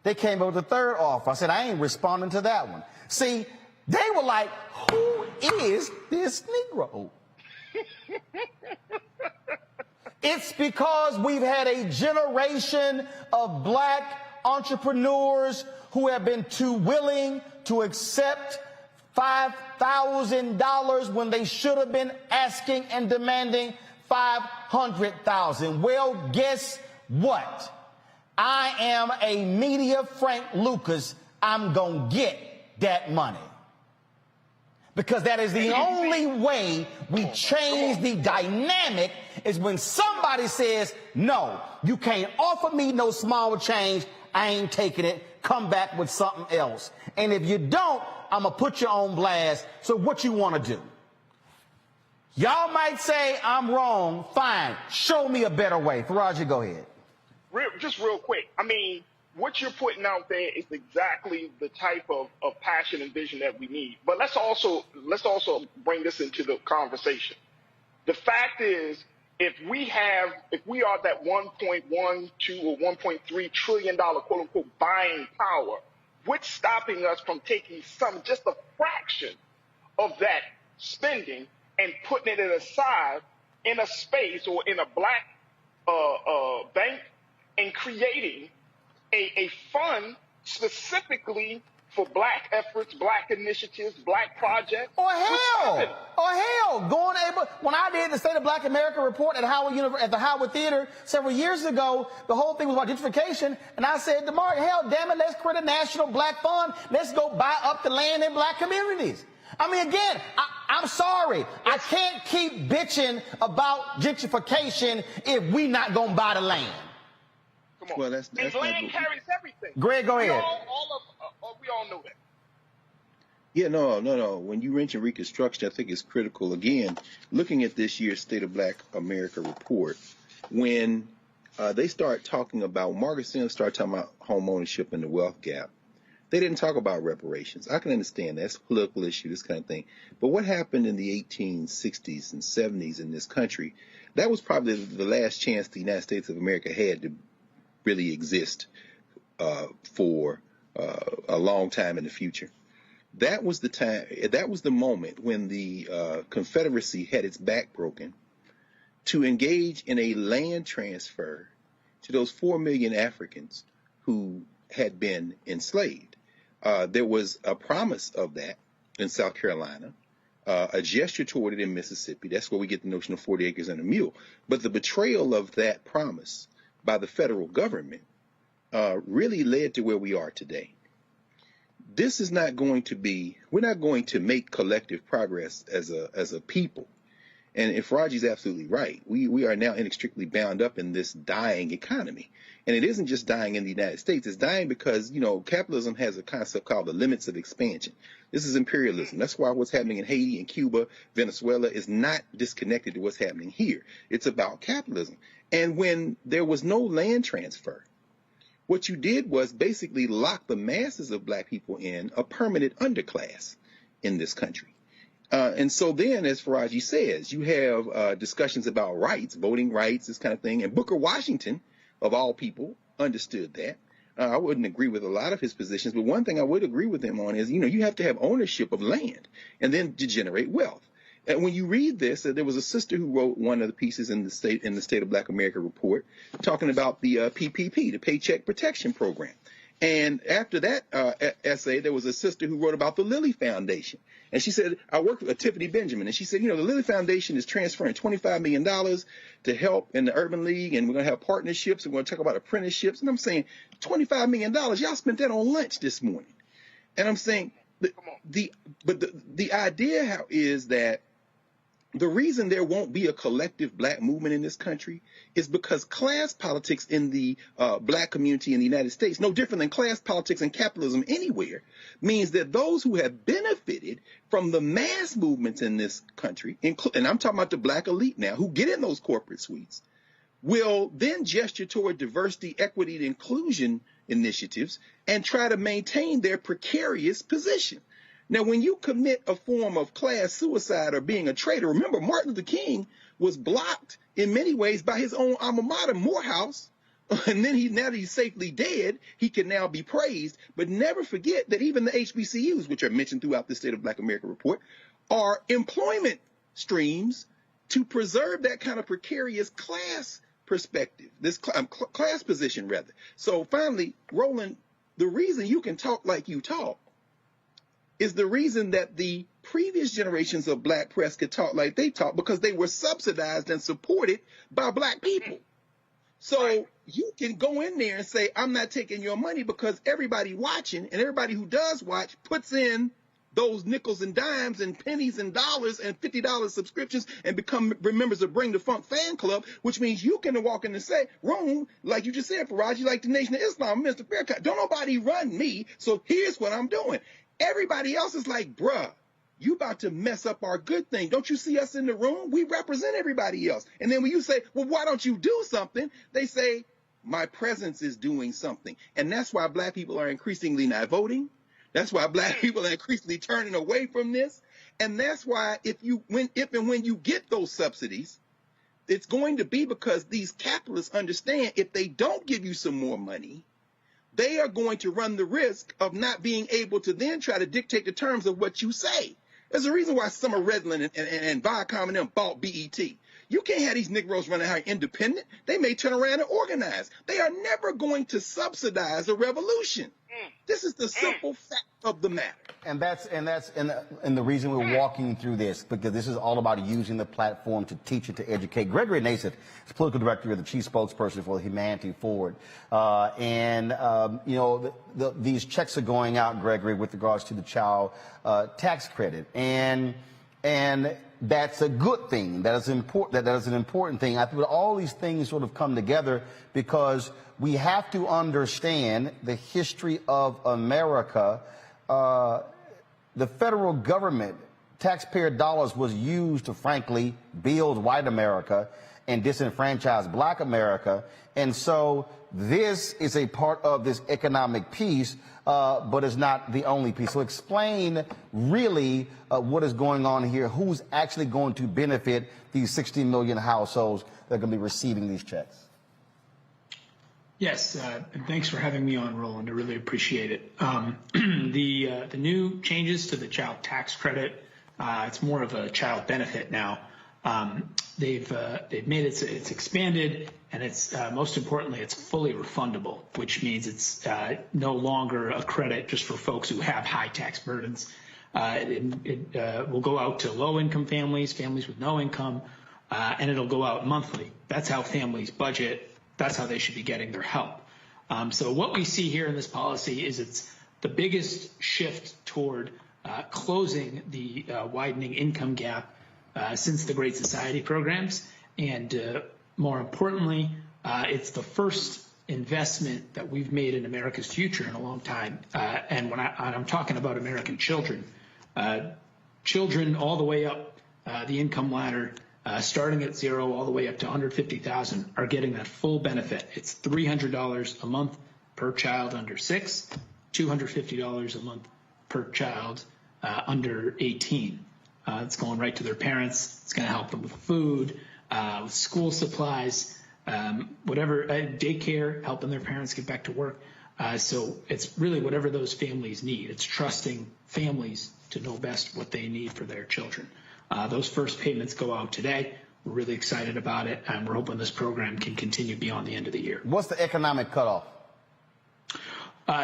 They came up with a third offer. I said, I ain't responding to that one. See, they were like, who is this Negro? It's because we've had a generation of black entrepreneurs who have been too willing to accept $5,000 when they should have been asking and demanding $500,000. Well, guess what? I am a media Frank Lucas. I'm going to get that money. Because that is the only way we change the dynamic is when somebody says, no, you can't offer me no small change. I ain't taking it. Come back with something else. And if you don't, I'm going to put you on blast. So what you want to do? Y'all might say I'm wrong. Fine. Show me a better way. Faraji, go ahead. Just real quick. I mean, what you're putting out there is exactly the type of passion and vision that we need. But let's also bring this into the conversation. The fact is, if we are that 1.12 or 1.3 trillion dollar quote unquote buying power, what's stopping us from taking just a fraction of that spending and putting it aside in a space or in a black bank and creating a fund specifically for black efforts, black initiatives, black projects? Or hell, when I did the State of Black America report at the Howard Theater several years ago, the whole thing was about gentrification, and I said to Mark, hell, damn it, let's create a national black fund. Let's go buy up the land in black communities. I mean, again, I'm sorry. I can't keep bitching about gentrification if we not going to buy the land. Come on. Well, that's and land carries everything. Greg, go ahead. We all know that. Yeah, no. When you mention Reconstruction, I think it's critical. Again, looking at this year's State of Black America report, when they start talking about, Margaret Sims started talking about home ownership and the wealth gap, they didn't talk about reparations. I can understand that's a political issue, this kind of thing. But what happened in the 1860s and 70s in this country, that was probably the last chance the United States of America had to really exist for a long time in the future. That was the time. That was the moment when the Confederacy had its back broken to engage in a land transfer to those 4 million Africans who had been enslaved. There was a promise of that in South Carolina, a gesture toward it in Mississippi. That's where we get the notion of 40 acres and a mule. But the betrayal of that promise by the federal government really led to where we are today. This is not going to be, we're not going to make collective progress as a people. And if Raji's absolutely right, we are now inextricably bound up in this dying economy. And it isn't just dying in the United States. It's dying because, capitalism has a concept called the limits of expansion. This is imperialism. That's why what's happening in Haiti and Cuba, Venezuela is not disconnected to what's happening here. It's about capitalism. And when there was no land transfer, what you did was basically lock the masses of black people in a permanent underclass in this country. And so then, as Faraji says, you have discussions about rights, voting rights, this kind of thing. And Booker Washington, of all people, understood that. I wouldn't agree with a lot of his positions, but one thing I would agree with him on is, you have to have ownership of land and then to generate wealth. And when you read this, there was a sister who wrote one of the pieces in the State of Black America report talking about the PPP, the Paycheck Protection Program. And after that essay, there was a sister who wrote about the Lilly Foundation. And she said, I worked with Tiffany Benjamin, and she said, the Lilly Foundation is transferring $25 million to help in the Urban League, and we're going to have partnerships, and we're going to talk about apprenticeships. And I'm saying, $25 million, y'all spent that on lunch this morning. And I'm saying, the idea is that the reason there won't be a collective black movement in this country is because class politics in the black community in the United States, no different than class politics and capitalism anywhere, means that those who have benefited from the mass movements in this country, and I'm talking about the black elite now, who get in those corporate suites, will then gesture toward diversity, equity, and inclusion initiatives and try to maintain their precarious position. Now, when you commit a form of class suicide or being a traitor, remember Martin Luther King was blocked in many ways by his own alma mater, Morehouse, and then now that he's safely dead, he can now be praised. But never forget that even the HBCUs, which are mentioned throughout the State of Black America report, are employment streams to preserve that kind of precarious class perspective, this class position, rather. So finally, Roland, the reason you can talk like you talk is the reason that the previous generations of black press could talk like they talk, because they were subsidized and supported by black people. So you can go in there and say, I'm not taking your money, because everybody watching and everybody who does watch puts in those nickels and dimes and pennies and dollars and $50 subscriptions and become members of Bring the Funk fan club, which means you can walk in and say, Rome, like you just said, Faraji, like the Nation of Islam, Mr. Faircut, don't nobody run me, so here's what I'm doing. Everybody else is like, bruh, you about to mess up our good thing. Don't you see us in the room? We represent everybody else. And then when you say, well, why don't you do something? They say, my presence is doing something. And that's why black people are increasingly not voting. That's why black people are increasingly turning away from this. And that's why if and when you get those subsidies, it's going to be because these capitalists understand if they don't give you some more money, they are going to run the risk of not being able to then try to dictate the terms of what you say. There's a reason why Summer Redland and Viacom and them bought BET. You can't have these Negroes running out independent. They may turn around and organize. They are never going to subsidize a revolution. This is the simple fact of the matter. And that's the reason we're walking through this, because this is all about using the platform to teach and to educate. Gregory Nasif is political director and the chief spokesperson for Humanity Forward. These checks are going out, Gregory, with regards to the child tax credit. And that's a good thing. That is important. That is an important thing. I think all these things sort of come together because we have to understand the history of America. The federal government, taxpayer dollars, was used to, frankly, build white America and disenfranchise black America. And so this is a part of this economic piece, but it's not the only piece. So explain really what is going on here, who's actually going to benefit these 60 million households that are going to be receiving these checks. Yes, and thanks for having me on, Roland. I really appreciate it. The new changes to the child tax credit, it's more of a child benefit now, They've made it's expanded, and it's most importantly, it's fully refundable, which means it's no longer a credit just for folks who have high tax burdens. It will go out to low-income families, families with no income, and it'll go out monthly. That's how families budget. That's how they should be getting their help. So what we see here in this policy is it's the biggest shift toward closing the widening income gap since the Great Society programs. And more importantly, it's the first investment that we've made in America's future in a long time. And when I'm talking about American children, children all the way up the income ladder, starting at zero all the way up to 150,000 are getting that full benefit. It's $300 a month per child under 6, $250 a month per child under 18. It's going right to their parents. It's going to help them with food, with school supplies, whatever, daycare, helping their parents get back to work. So it's really whatever those families need. It's trusting families to know best what they need for their children. Those first payments go out today. We're really excited about it, and we're hoping this program can continue beyond the end of the year. What's the economic cutoff?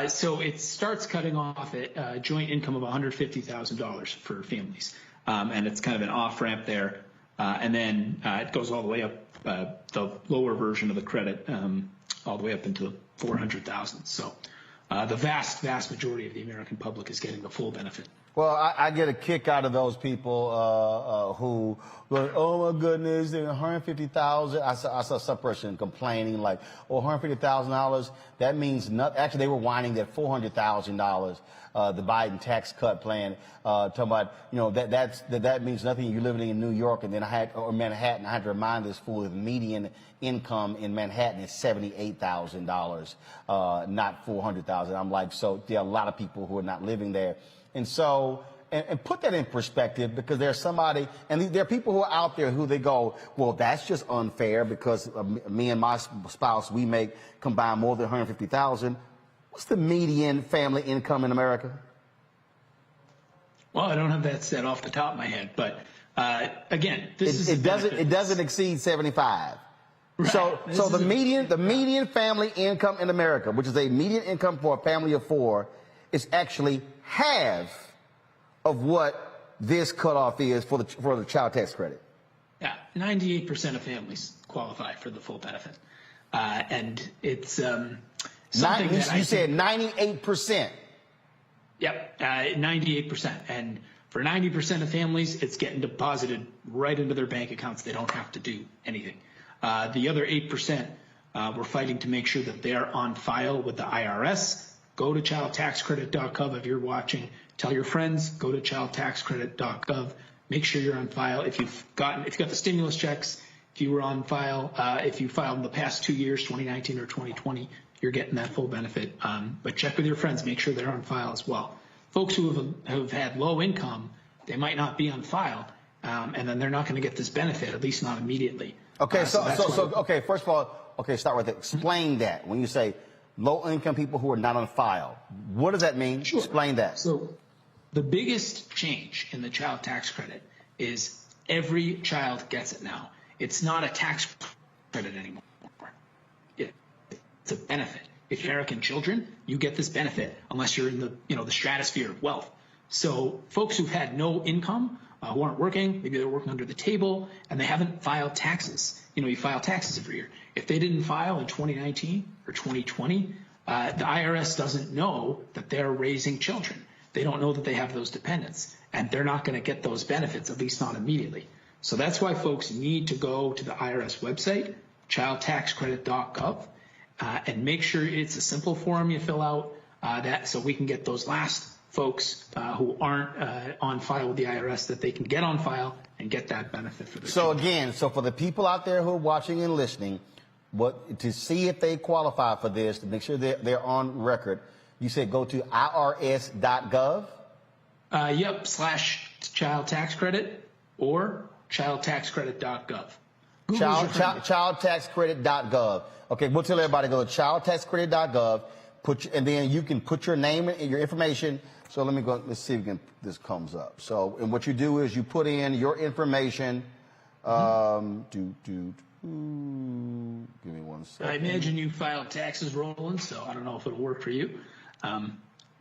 So it starts cutting off at a joint income of $150,000 for families. And it's kind of an off-ramp there. And then it goes all the way up, the lower version of the credit, all the way up into $400,000. So the vast majority of the American public is getting the full benefit. Well, I get a kick out of those people who go, oh my goodness, they're $150,000. I saw some person complaining like, oh, $150,000. That means nothing. Actually, they were whining that $400,000, the Biden tax cut plan, talking about, you know, that means nothing. You're living in New York and then or Manhattan. I had to remind this fool that the median income in Manhattan is $78,000, not $400,000. I'm like, so there are a lot of people who are not living there. And so, and put that in perspective, because there's somebody, and there are people who are out there who they go, well, that's just unfair because me and my spouse, we make combined more than $150,000. What's the median family income in America? Well, I don't have that set off the top of my head, but again, it doesn't exceed 75. Right. So the median family income in America, which is a median income for a family of 4, is actually half of what this cutoff is for the child tax credit. Yeah, 98% of families qualify for the full benefit, and it's something that you said 98%. Yep, 98%, and for 90% of families, it's getting deposited right into their bank accounts. They don't have to do anything. The other 8%, we're fighting to make sure that they're on file with the IRS. Go to childtaxcredit.gov if you're watching. Tell your friends, go to childtaxcredit.gov. Make sure you're on file. If you've got the stimulus checks, if you were on file, if you filed in the past 2 years, 2019 or 2020, you're getting that full benefit. But check with your friends, make sure they're on file as well. Folks who have had low income, they might not be on file, and then they're not going to get this benefit, at least not immediately. Okay, okay, first of all, okay, start with it. Explain that. When you say low-income people who are not on file, what does that mean? Sure. Explain that. So the biggest change in the child tax credit is every child gets it now. It's not a tax credit anymore. It's a benefit. If you're American children, you get this benefit unless you're in the stratosphere of wealth. So folks who've had no income, who aren't working, maybe they're working under the table, and they haven't filed taxes. You file taxes every year. If they didn't file in 2019 or 2020, the IRS doesn't know that they're raising children. They don't know that they have those dependents, and they're not going to get those benefits, at least not immediately. So that's why folks need to go to the IRS website, childtaxcredit.gov, and make sure it's a simple form you fill out, so we can get those last folks who aren't on file with the IRS, that they can get on file and get that benefit for their children. So for the people out there who are watching and listening, to see if they qualify for this, to make sure they're on record, you said go to irs.gov? Yep, /child tax credit or childtaxcredit.gov. Childtaxcredit.gov. Okay, we'll tell everybody to go to childtaxcredit.gov, and then you can put your name and your information. So let's see if this comes up. So, and what you do is you put in your information, Give me 1 second. I imagine you filed taxes, Roland, so I don't know if it'll work for you.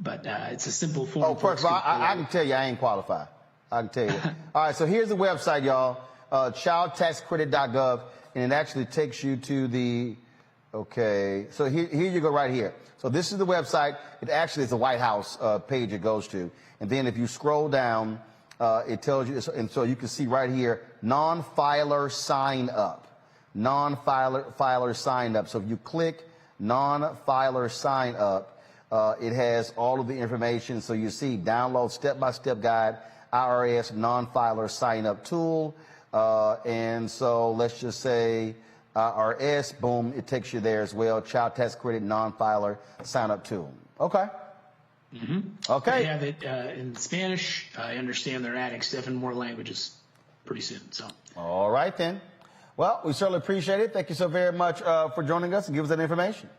But it's a simple form. Oh, first of all, I can tell you I ain't qualified. I can tell you that. All right, so here's the website, y'all, childtaxcredit.gov, and it actually takes you to the, okay, so here you go right here. So this is the website. It actually is the White House page it goes to. And then if you scroll down, it tells you, and so you can see right here, non-filer sign up. Non-filer sign up. So if you click non-filer sign up, it has all of the information. So you see download step-by-step guide, IRS non-filer sign up tool. And so let's just say IRS, boom, it takes you there as well. Child tax credit non-filer sign up tool. Okay. Mm-hmm. Okay. They have it in Spanish. I understand they're adding 7 more languages pretty soon. So. All right then. Well, we certainly appreciate it. Thank you so very much for joining us and give us that information.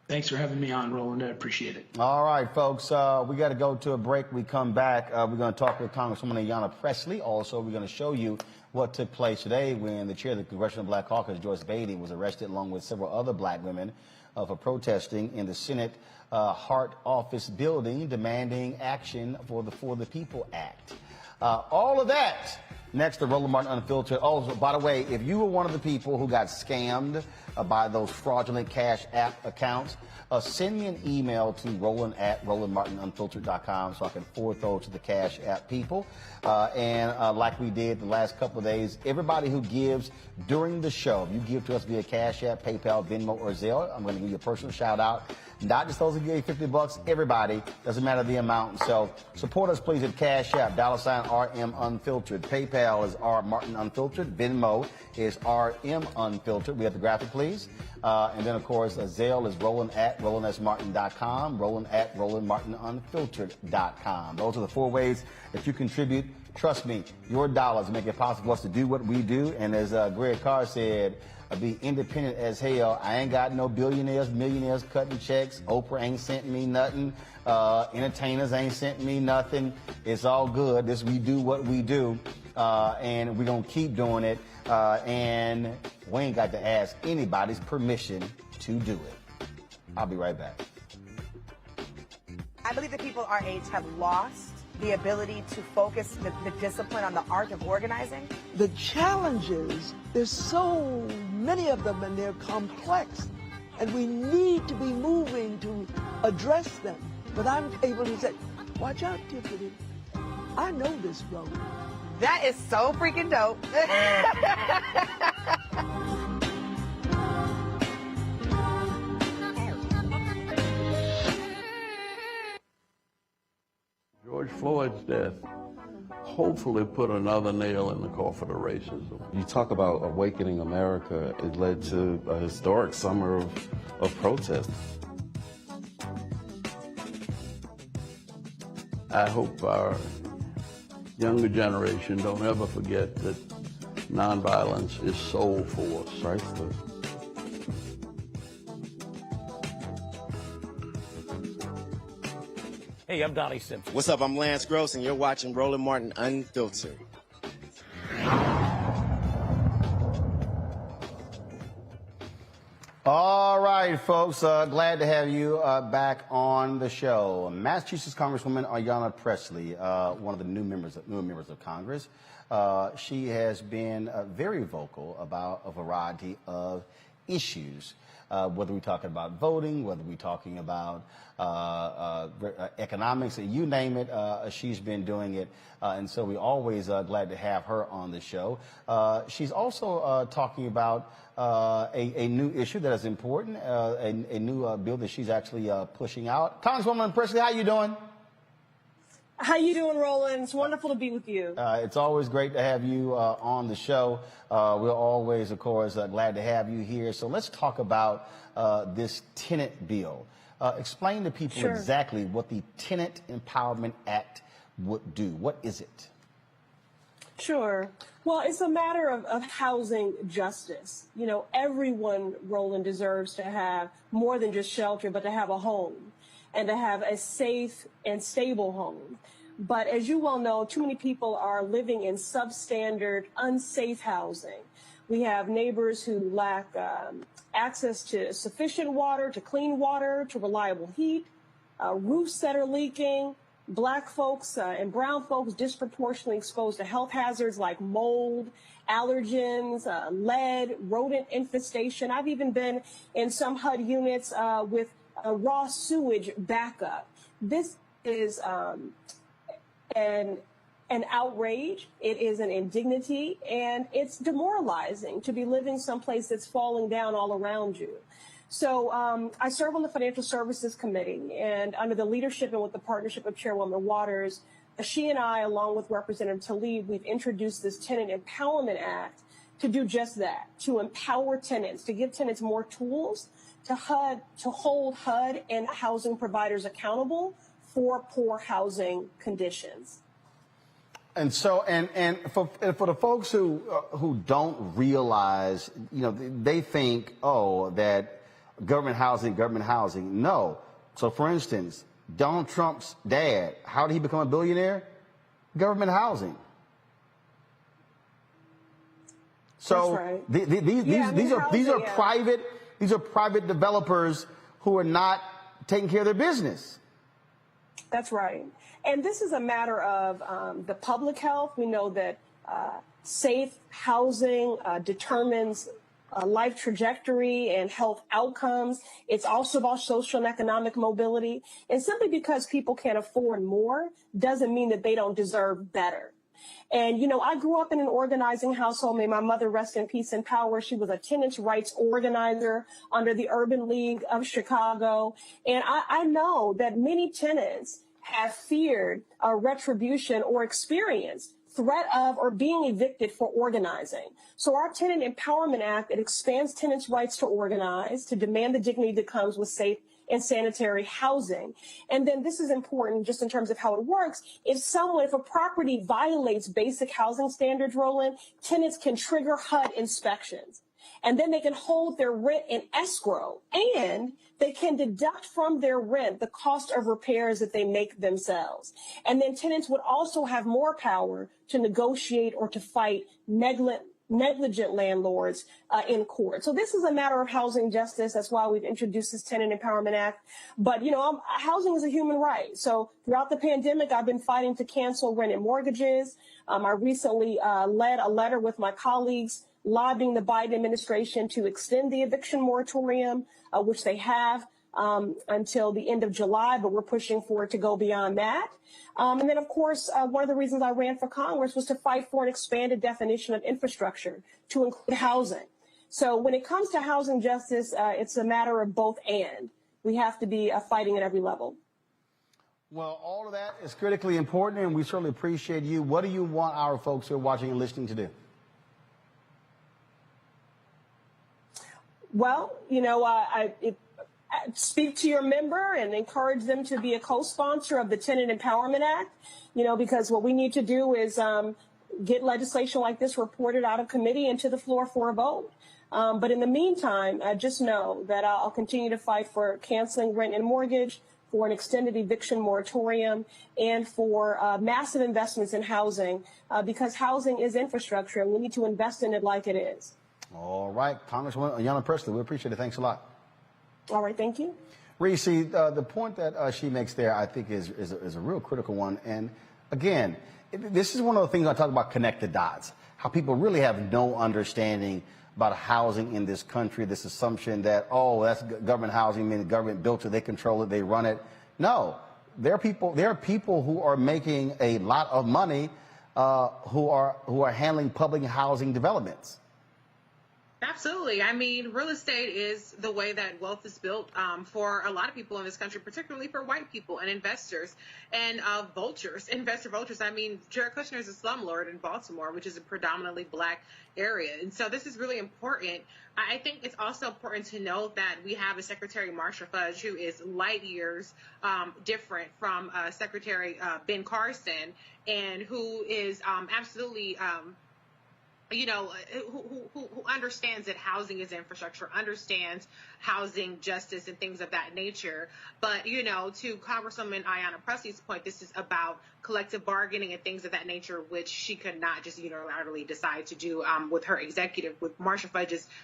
Thanks for having me on, Roland. I appreciate it. All right, folks. We got to go to a break. We come back. We're going to talk with Congresswoman Ayanna Pressley. Also, we're going to show you what took place today when the chair of the Congressional Black Caucus, Joyce Beatty, was arrested along with several other black women for protesting in the Senate Hart Office building, demanding action for the People Act. All of that next to Roland Martin Unfiltered. Also, by the way, if you were one of the people who got scammed by those fraudulent Cash App accounts, send me an email to roland@rolandmartinunfiltered.com so I can forward those to the Cash App people. And like we did the last couple of days, everybody who gives during the show, if you give to us via Cash App, PayPal, Venmo, or Zelle, I'm going to give you a personal shout out. Not just those who give you $50, everybody, doesn't matter the amount. So support us, please, at Cash App, $RM Unfiltered. PayPal is R Martin Unfiltered. Venmo is RM Unfiltered. We have the graphic, please. And then, of course, Zelle is roland@rolandsmartin.com, roland@rolandmartinunfiltered.com. Those are the 4 ways that you contribute. Trust me, your dollars make it possible for us to do what we do. And as Greg Carr said, be independent as hell. I ain't got no billionaires, millionaires cutting checks. Oprah ain't sent me nothing. Entertainers ain't sent me nothing. It's all good. We do what we do. And we're going to keep doing it. And we ain't got to ask anybody's permission to do it. I'll be right back. I believe that people our age have lost the ability to focus the discipline on the art of organizing. The challenges, there's so many of them and they're complex, and we need to be moving to address them. But I'm able to say, watch out, Tiffany, I know this road. That is so freaking dope. George Floyd's death hopefully put another nail in the coffin of racism. You talk about awakening America. It led to a historic summer of protest. I hope our younger generation don't ever forget that nonviolence is soul force. Priceless. Hey, I'm Donnie Simpson. What's up? I'm Lance Gross, and you're watching Roland Martin Unfiltered. All right, folks. Glad to have you back on the show. Massachusetts Congresswoman Ayanna Pressley, one of the newer members of Congress. She has been very vocal about a variety of issues. Whether we're talking about voting, whether we're talking about economics, you name it, she's been doing it. And so we're always glad to have her on the show. She's also talking about a new issue that is important, a new bill that she's actually pushing out. Congresswoman Pressley, how you doing? How you doing, Roland? It's wonderful to be with you. It's always great to have you on the show. We're always, of course, glad to have you here. So let's talk about this tenant bill. Explain to people exactly what the Tenant Empowerment Act would do. What is it? Sure. Well, it's a matter of housing justice. You know, everyone, Roland, deserves to have more than just shelter, but to have a home and to have a safe and stable home. But as you well know, too many people are living in substandard, unsafe housing. We have neighbors who lack access to sufficient water, to clean water, to reliable heat, roofs that are leaking, Black folks and brown folks disproportionately exposed to health hazards like mold, allergens, lead, rodent infestation. I've even been in some HUD units with raw sewage backup. This is an outrage. It is an indignity, and it's demoralizing to be living someplace that's falling down all around you. So I serve on the Financial Services Committee, and under the leadership and with the partnership of Chairwoman Waters, she and I, along with Representative Tlaib, we've introduced this Tenant Empowerment Act to do just that, to empower tenants, to give tenants more tools to hold HUD and housing providers accountable for poor housing conditions. And so, and for the folks who don't realize, they think, oh, that government housing. No. So, for instance, Donald Trump's dad, how did he become a billionaire? Government housing. So that's right. these are private developers who are not taking care of their business. That's right. And this is a matter of the public health. We know that safe housing determines life trajectory and health outcomes. It's also about social and economic mobility. And simply because people can't afford more doesn't mean that they don't deserve better. And, I grew up in an organizing household. May my mother rest in peace and power. She was a tenants' rights organizer under the Urban League of Chicago. And I know that many tenants have feared a retribution or experienced threat of or being evicted for organizing. So our Tenant Empowerment Act, it expands tenants' rights to organize, to demand the dignity that comes with safe and sanitary housing. And then this is important just in terms of how it works. If a property violates basic housing standards, Roland, tenants can trigger HUD inspections. And then they can hold their rent in escrow, and they can deduct from their rent the cost of repairs that they make themselves. And then tenants would also have more power to negotiate or to fight negligent landlords in court. So this is a matter of housing justice. That's why we've introduced this Tenant Empowerment Act. But, housing is a human right. So throughout the pandemic, I've been fighting to cancel rented mortgages. I recently led a letter with my colleagues lobbying the Biden administration to extend the eviction moratorium, which they have until the end of July, but we're pushing for it to go beyond that. And then, of course, one of the reasons I ran for Congress was to fight for an expanded definition of infrastructure to include housing. So when it comes to housing justice, it's a matter of both and. We have to be fighting at every level. Well, all of that is critically important, and we certainly appreciate you. What do you want our folks who are watching and listening to do? Well, I speak to your member and encourage them to be a co-sponsor of the Tenant Empowerment Act, because what we need to do is get legislation like this reported out of committee and to the floor for a vote. But in the meantime, just know that I'll continue to fight for canceling rent and mortgage, for an extended eviction moratorium, and for massive investments in housing, because housing is infrastructure and we need to invest in it like it is. All right, Congresswoman Ayanna Pressley, we appreciate it. Thanks a lot. All right, thank you. Reese, the point that she makes there, I think, is a real critical one. And again, this is one of the things I talk about, connect the dots, how people really have no understanding about housing in this country, this assumption that, oh, that's government housing, meaning the government built it, they control it, they run it. No, there are people who are making a lot of money who are handling public housing developments. Absolutely. I mean, real estate is the way that wealth is built for a lot of people in this country, particularly for white people and investors and investor vultures. I mean, Jared Kushner is a slumlord in Baltimore, which is a predominantly black area. And so this is really important. I think it's also important to note that we have a Secretary Marsha Fudge who is light years different from Secretary Ben Carson, and who is absolutely who understands that housing is infrastructure, understands housing justice and things of that nature. But, to Congresswoman Ayanna Pressley's point, this is about collective bargaining and things of that nature, which she could not just unilaterally decide to do with her with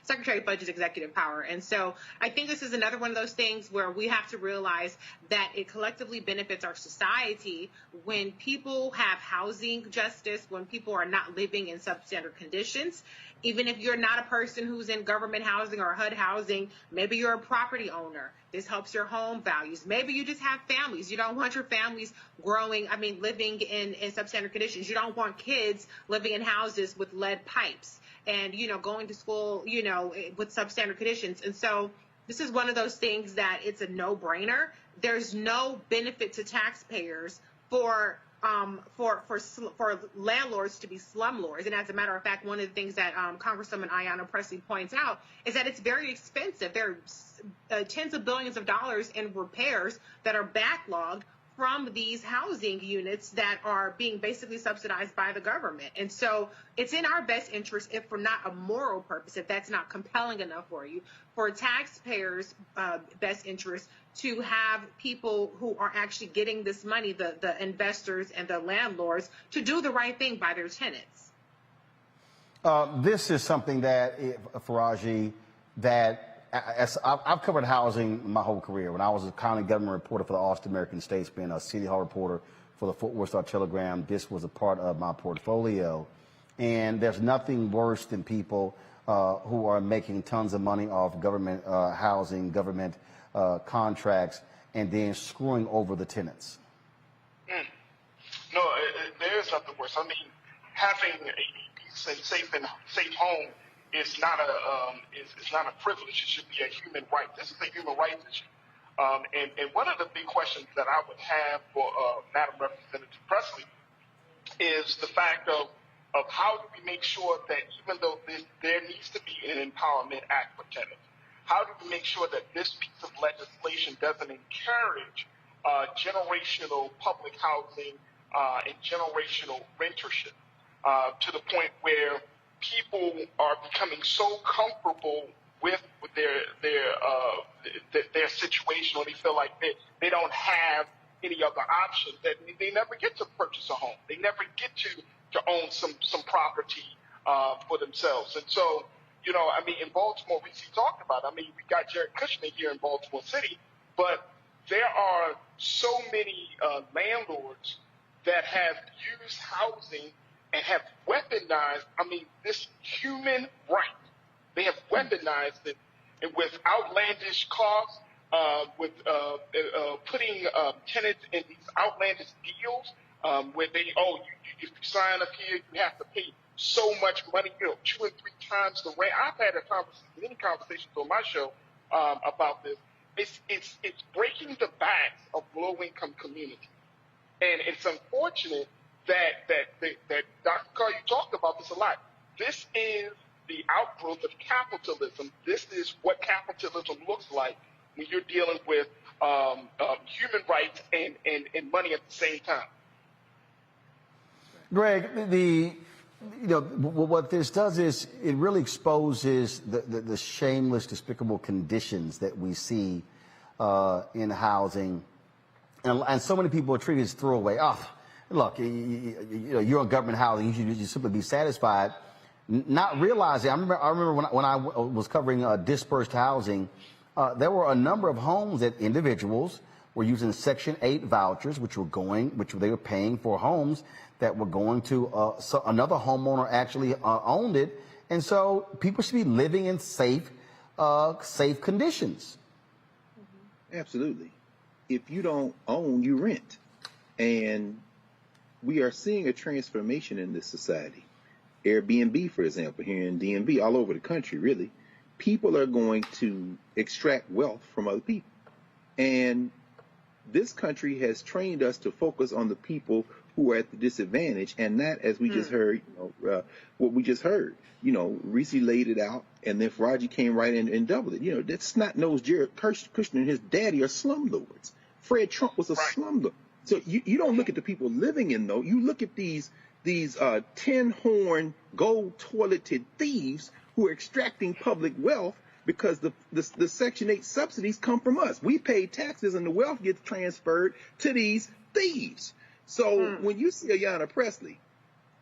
Secretary Fudge's executive power. And so I think this is another one of those things where we have to realize that it collectively benefits our society when people have housing justice, when people are not living in substandard conditions. Even if you're not a person who's in government housing or HUD housing, maybe you're a property owner. This helps your home values. Maybe you just have families. You don't want your families living in substandard conditions. You don't want kids living in houses with lead pipes and, going to school, with substandard conditions. And so this is one of those things that it's a no-brainer. There's no benefit to taxpayers for landlords to be slumlords. And as a matter of fact, one of the things that Congresswoman Ayanna Pressley points out is that it's very expensive. There are tens of billions of dollars in repairs that are backlogged from these housing units that are being basically subsidized by the government. And so it's in our best interest, if for not a moral purpose, if that's not compelling enough for you, for taxpayers' best interest to have people who are actually getting this money, the investors and the landlords, to do the right thing by their tenants. This is something that, Faraji, that I've covered housing my whole career. When I was a county government reporter for the Austin American Statesman, a city hall reporter for the Fort Worth Star-Telegram, this was a part of my portfolio. And there's nothing worse than people who are making tons of money off government housing, government contracts, and then screwing over the tenants. No, there's nothing worse. I mean, having a safe home is not a privilege. It should be a human right. This is a human rights issue. And one of the big questions that I would have for Madam Representative Pressley is the fact of how do we make sure that even though there needs to be an Empowerment Act for tenants, how do we make sure that this piece of legislation doesn't encourage generational public housing and generational rentership to the point where people are becoming so comfortable with their situation, or they feel like they don't have any other options, that they never get to purchase a home. They never get to own some property for themselves. And so, in Baltimore, we talked about, we got Jared Kushner here in Baltimore City, but there are so many landlords that have used housing and have weaponized, this human right. They have weaponized it, and with outlandish costs, with putting tenants in these outlandish deals where if you sign up here, you have to pay so much money, 2 and 3 times the rent. I've had many conversations on my show about this. It's breaking the backs of low-income communities, and it's unfortunate that Dr. Carr, you talked about this a lot. This is the outgrowth of capitalism. This is what capitalism looks like when you're dealing with human rights and money at the same time. Greg, what this does is it really exposes the shameless, despicable conditions that we see in housing, and so many people are treated as throwaway. Look, you're on government housing. You should simply be satisfied. Not realizing, I remember when I was covering dispersed housing, there were a number of homes that individuals were using Section 8 vouchers, which they were paying for homes that were going to so another homeowner actually owned it, and so people should be living in safe conditions. Absolutely. If you don't own, you rent, and we are seeing a transformation in this society. Airbnb, for example, here in DMV, all over the country, really, people are going to extract wealth from other people. And this country has trained us to focus on the people who are at the disadvantage, and not, as we just heard, what we just heard. Reese laid it out, and then Faraji came right in and doubled it. That snot-nosed Jared Kushner and his daddy are slumlords. Fred Trump was a slumlord. So you don't look at the people living in those. You look at these these tin-horn, gold-toileted thieves who are extracting public wealth because the Section 8 subsidies come from us. We pay taxes and the wealth gets transferred to these thieves. So when you see Ayanna Pressley,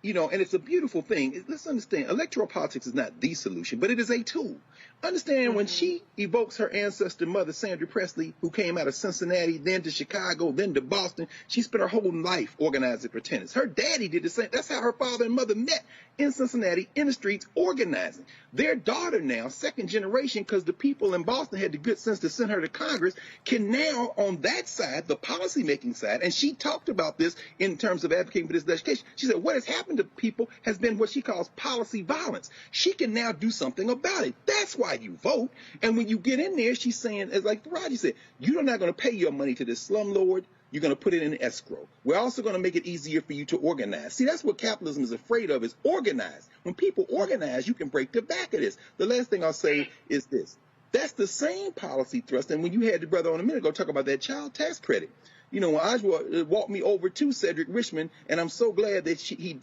you know, and it's a beautiful thing. Let's understand, electoral politics is not the solution, but it is a tool. Understand when she evokes her ancestor mother, Sandra Pressley, who came out of Cincinnati, then to Chicago, then to Boston, she spent her whole life organizing for tenants. Her daddy did the same. That's how her father and mother met, in Cincinnati, in the streets, organizing. Their daughter now, second generation, because the people in Boston had the good sense to send her to Congress, can now, on that side, the policymaking side, and she talked about this in terms of advocating for this education. She said what has happened to people has been what she calls policy violence. She can now do something about it. That's why you vote. And when you get in there, she's saying, as like Roger said, you're not going to pay your money to this slumlord. You're going to put it in escrow. We're also going to make it easier for you to organize. See, that's what capitalism is afraid of, is organize. When people organize, you can break the back of this. The last thing I'll say is this. That's the same policy thrust. And when you had the brother on a minute ago talk about that child tax credit, you know, when Ajwa walked me over to Cedric Richmond, and I'm so glad that she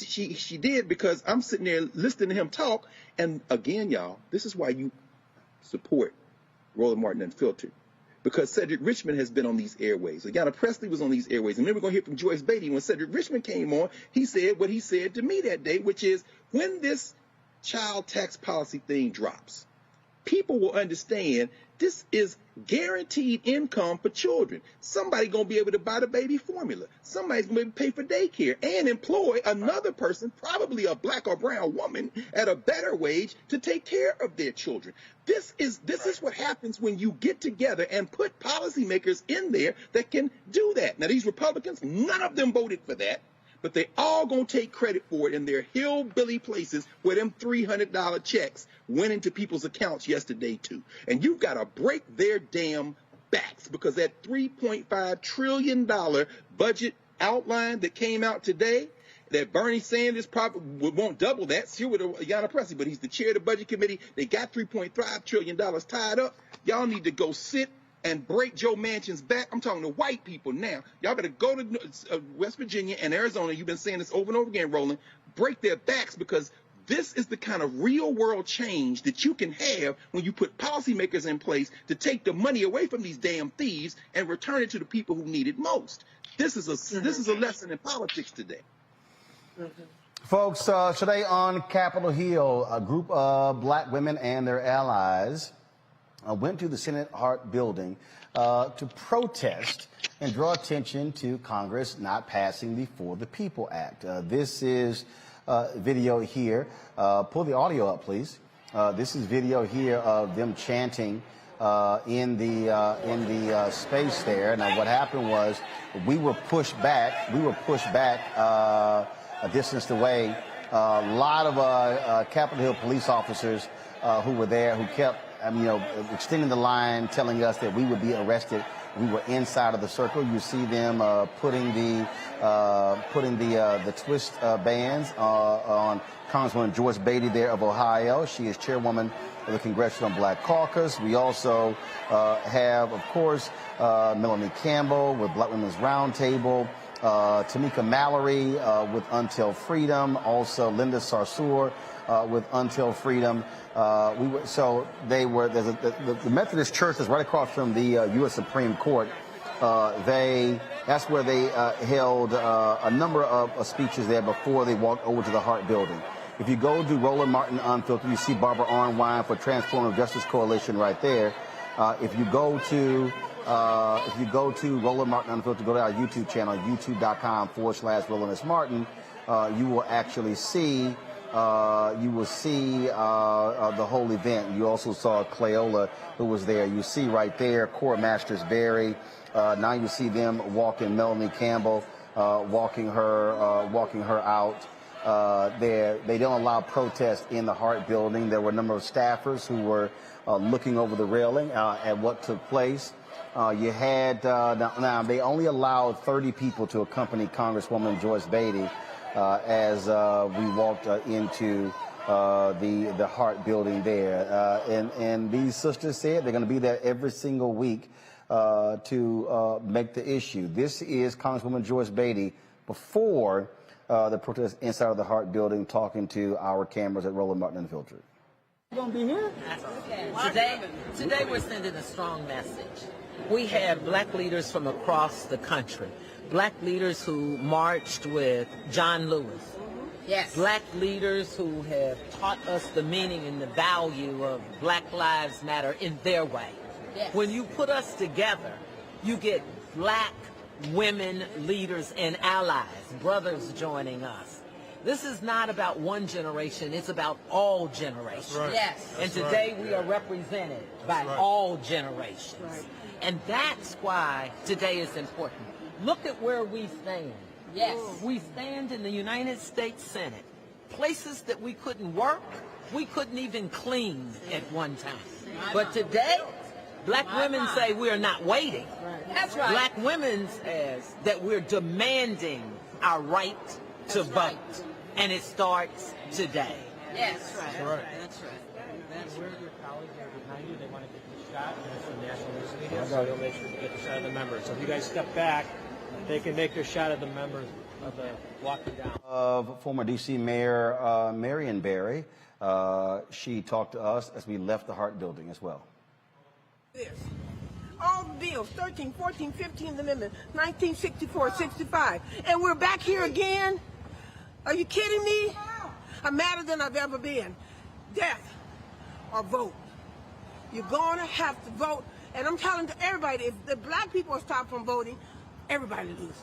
did, because I'm sitting there listening to him talk. And again, y'all, this is why you support Roland Martin Unfiltered, because Cedric Richmond has been on these airways. Ayanna Pressley was on these airways. And then we're going to hear from Joyce Beatty. When Cedric Richmond came on, he said what he said to me that day, which is, when this child tax policy thing drops, people will understand this is guaranteed income for children. Somebody's going to be able to buy the baby formula. Somebody's going to be able to pay for daycare and employ another person, probably a black or brown woman, at a better wage to take care of their children. This is what happens when you get together and put policymakers in there that can do that. Now, these Republicans, none of them voted for that, but they all going to take credit for it in their hillbilly places where them $300 checks went into people's accounts yesterday too. And you've got to break their damn backs, because that $3.5 trillion budget outline that came out today, that Bernie Sanders probably won't double that, still with Ayanna Pressley, but he's the chair of the budget committee. They got $3.5 trillion tied up. Y'all need to go sit and break Joe Manchin's back. I'm talking to white people now. Y'all better go to West Virginia and Arizona. You've been saying this over and over again, Roland. Break their backs, because this is the kind of real world change that you can have when you put policymakers in place to take the money away from these damn thieves and return it to the people who need it most. This is a lesson in politics today. Folks, today on Capitol Hill, a group of black women and their allies went to the Senate Hart building to protest and draw attention to Congress not passing the For the People Act. This is video here. Pull the audio up, please. This is video here of them chanting in the space there. Now, what happened was we were pushed back. A distance away. A lot of Capitol Hill police officers who were there, who kept extending the line, telling us that we would be arrested. We were inside of the circle. You see them putting the twist bands on Congresswoman Joyce Beatty there of Ohio. She is chairwoman of the Congressional Black Caucus. We also have, of course, Melanie Campbell with Black Women's Roundtable. Tamika Mallory with Until Freedom, also Linda Sarsour with Until Freedom. The Methodist Church is right across from the U.S. Supreme Court. That's where they held a number of speeches there before they walked over to the Hart Building. If you go to Roland Martin Unfiltered, you see Barbara Arnwine for Transformative Justice Coalition right there. If you go to Roland Martin Unfiltered, go to our YouTube channel, youtube.com/Roland S. Martin, you will actually see the whole event. You also saw Cleola, who was there. You see right there, Cora Masters Berry. Now you see them walking Melanie Campbell, walking her out. They don't allow protest in the Hart Building. There were a number of staffers who were looking over the railing at what took place. You had now they only allowed 30 people to accompany Congresswoman Joyce Beatty as we walked into the Hart Building there. And these sisters said they're going to be there every single week to make the issue. This is Congresswoman Joyce Beatty before the protest inside of the Hart building, talking to our cameras at Roland Martin Unfiltered. You gonna be here? Today we're sending a strong message. We have black leaders from across the country. Black leaders who marched with John Lewis. Yes. Black leaders who have taught us the meaning and the value of Black Lives Matter in their way. Yes. When you put us together, you get black women leaders and allies, brothers joining us. This is not about one generation, it's about all generations. Right. Yes. And today we are represented by all generations. Right. And that's why today is important. Look at where we stand. Yes. We stand in the United States Senate. Places that we couldn't work, we couldn't even clean at one time. But today, black women say we are not waiting. That's right. Black women says that we're demanding our right to vote. And it starts today. Yes. That's right. That's right. That's right. Where your colleagues are behind you, they want to get the shot, and it's from national news media, so they'll make sure to get the shot of the members. So if you guys step back, they can make their shot of the members of the walking down. Of former D.C. Mayor Marion Barry. She talked to us as we left the Hart building as well. All the bills, 13, 14, 15th Amendment, 1964, 65. And we're back here again? Are you kidding me? I'm madder than I've ever been. Death or vote. You're going to have to vote. And I'm telling to everybody, if the black people are stopped from voting, everybody loses.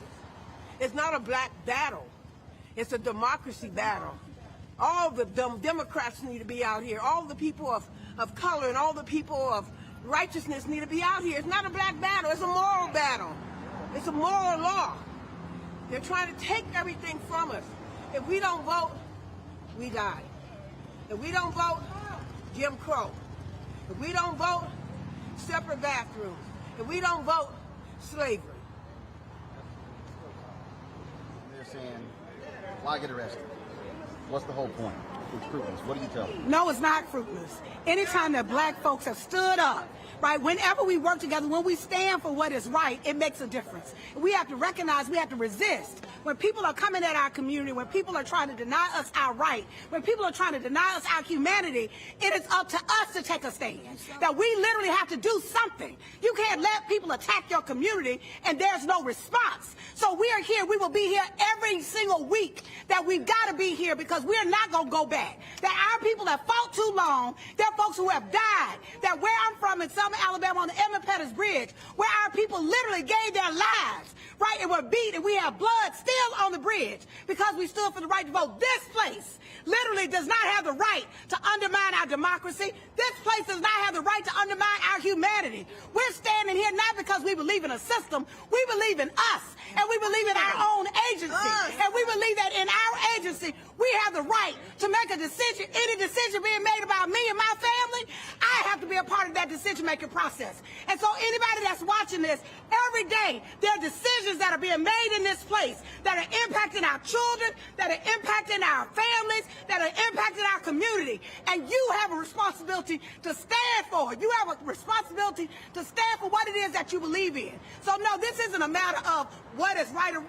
It's not a black battle. It's a democracy battle. All the Democrats need to be out here. All the people of color and all the people of righteousness need to be out here. It's not a black battle. It's a moral battle. It's a moral law. They're trying to take everything from us. If we don't vote, we die. If we don't vote, Jim Crow. If we don't vote, separate bathrooms. If we don't vote, slavery. They're saying, why get arrested? What's the whole point? It's fruitless. What do you tell them? No, it's not fruitless. Anytime that black folks have stood up, right, whenever we work together, when we stand for what is right, it makes a difference. We have to recognize, we have to resist. When people are coming at our community, when people are trying to deny us our right, when people are trying to deny us our humanity, it is up to us to take a stand. That we literally have to do something. You can't let people attack your community and there's no response. So we are here. We will be here every single week. That we've got to be here because we're not going to go back. That our people have fought too long. There are folks who have died. That where I'm from in Selma, Alabama, on the Edmund Pettus Bridge, where our people literally gave their lives, right, and were beat, and we have blood still on the bridge because we stood for the right to vote. This place literally does not have the right to undermine our democracy. This place does not have the right to undermine our humanity. We're standing here not because we believe in a system. We believe in us, and we believe in our own agency. And we believe that in our agency, we have the right to make a decision. Any decision being made about me and my family, I have to be a part of that decision-making process. And so anybody that's watching this, every day, there are decisions that are being made in this place that are impacting our children, that are impacting our families, that are impacting our community. And you have a responsibility to stand for it. You have a responsibility to stand for what it is that you believe in. So no, this isn't a matter of what is right or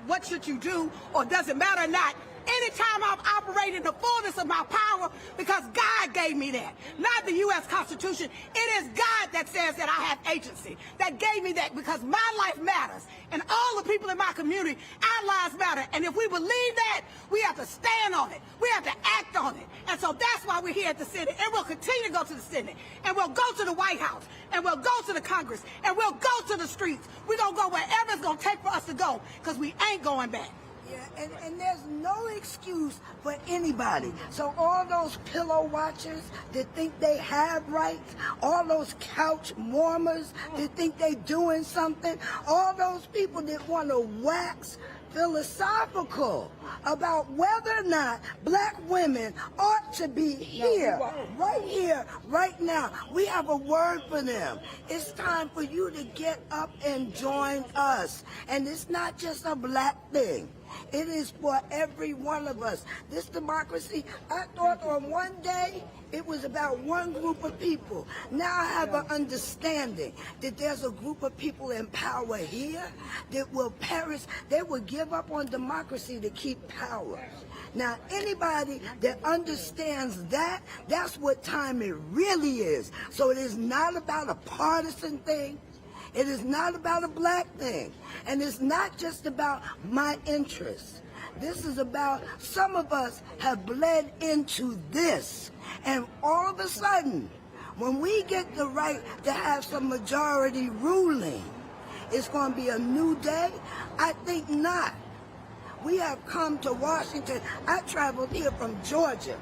what should you do or does it matter or not. Anytime I'm operating the fullness of my power, because God gave me that, not the U.S. Constitution. It is God that says that I have agency, that gave me that because my life matters. And all the people in my community, our lives matter. And if we believe that, we have to stand on it. We have to act on it. And so that's why we're here at the Senate. And we'll continue to go to the Senate. And we'll go to the White House. And we'll go to the Congress. And we'll go to the streets. We're going to go wherever it's going to take for us to go because we ain't going back. Yeah, and there's no excuse for anybody. So all those pillow watchers that think they have rights, all those couch warmers that think they doing something, all those people that want to wax philosophical about whether or not black women ought to be here, right now. We have a word for them. It's time for you to get up and join us. And it's not just a black thing. It is for every one of us. This democracy, I thought on one day it was about one group of people. Now I have an understanding that there's a group of people in power here that will perish. They will give up on democracy to keep power. Now, anybody that understands that, that's what time it really is. So it is not about a partisan thing. It is not about a black thing. And it's not just about my interests. This is about, some of us have bled into this. And all of a sudden, when we get the right to have some majority ruling, it's going to be a new day? I think not. We have come to Washington. I traveled here from Georgia.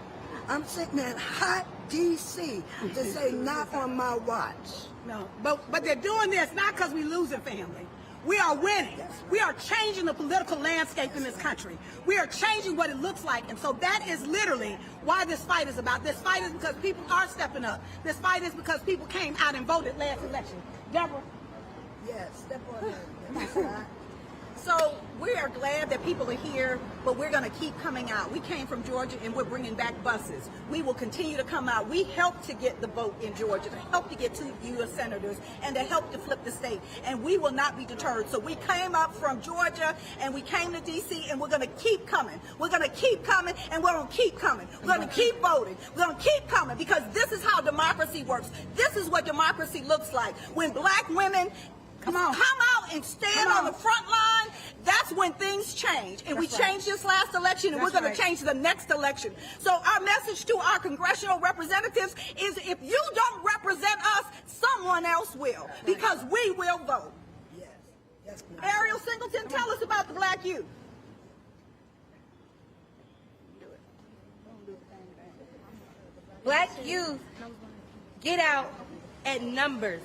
I'm sitting in hot D.C. to say not on my watch. No, but they're doing this not because we losing, family. We are winning. We are changing the political landscape in this country. We are changing what it looks like. And so that is literally why this fight is about. This fight is because people are stepping up. This fight is because people came out and voted last election. Deborah? Yes, step on that. So we are glad that people are here, but we're going to keep coming out. We came from Georgia and we're bringing back buses. We will continue to come out. We helped to get the vote in Georgia, to help to get 2 U.S. senators, and to help to flip the state. And we will not be deterred. So we came up from Georgia and we came to D.C. and we're going to keep coming. We're going to keep coming and we're going to keep coming. We're going to keep voting. We're going to keep coming because this is how democracy works. This is what democracy looks like. When black women come out and stand on the front line, that's when things change. And we changed this last election, and we're going to change the next election. So our message to our congressional representatives is if you don't represent us, someone else will, because we will vote. Yes. Ariel Singleton, tell us about the black youth. Black youth get out at numbers.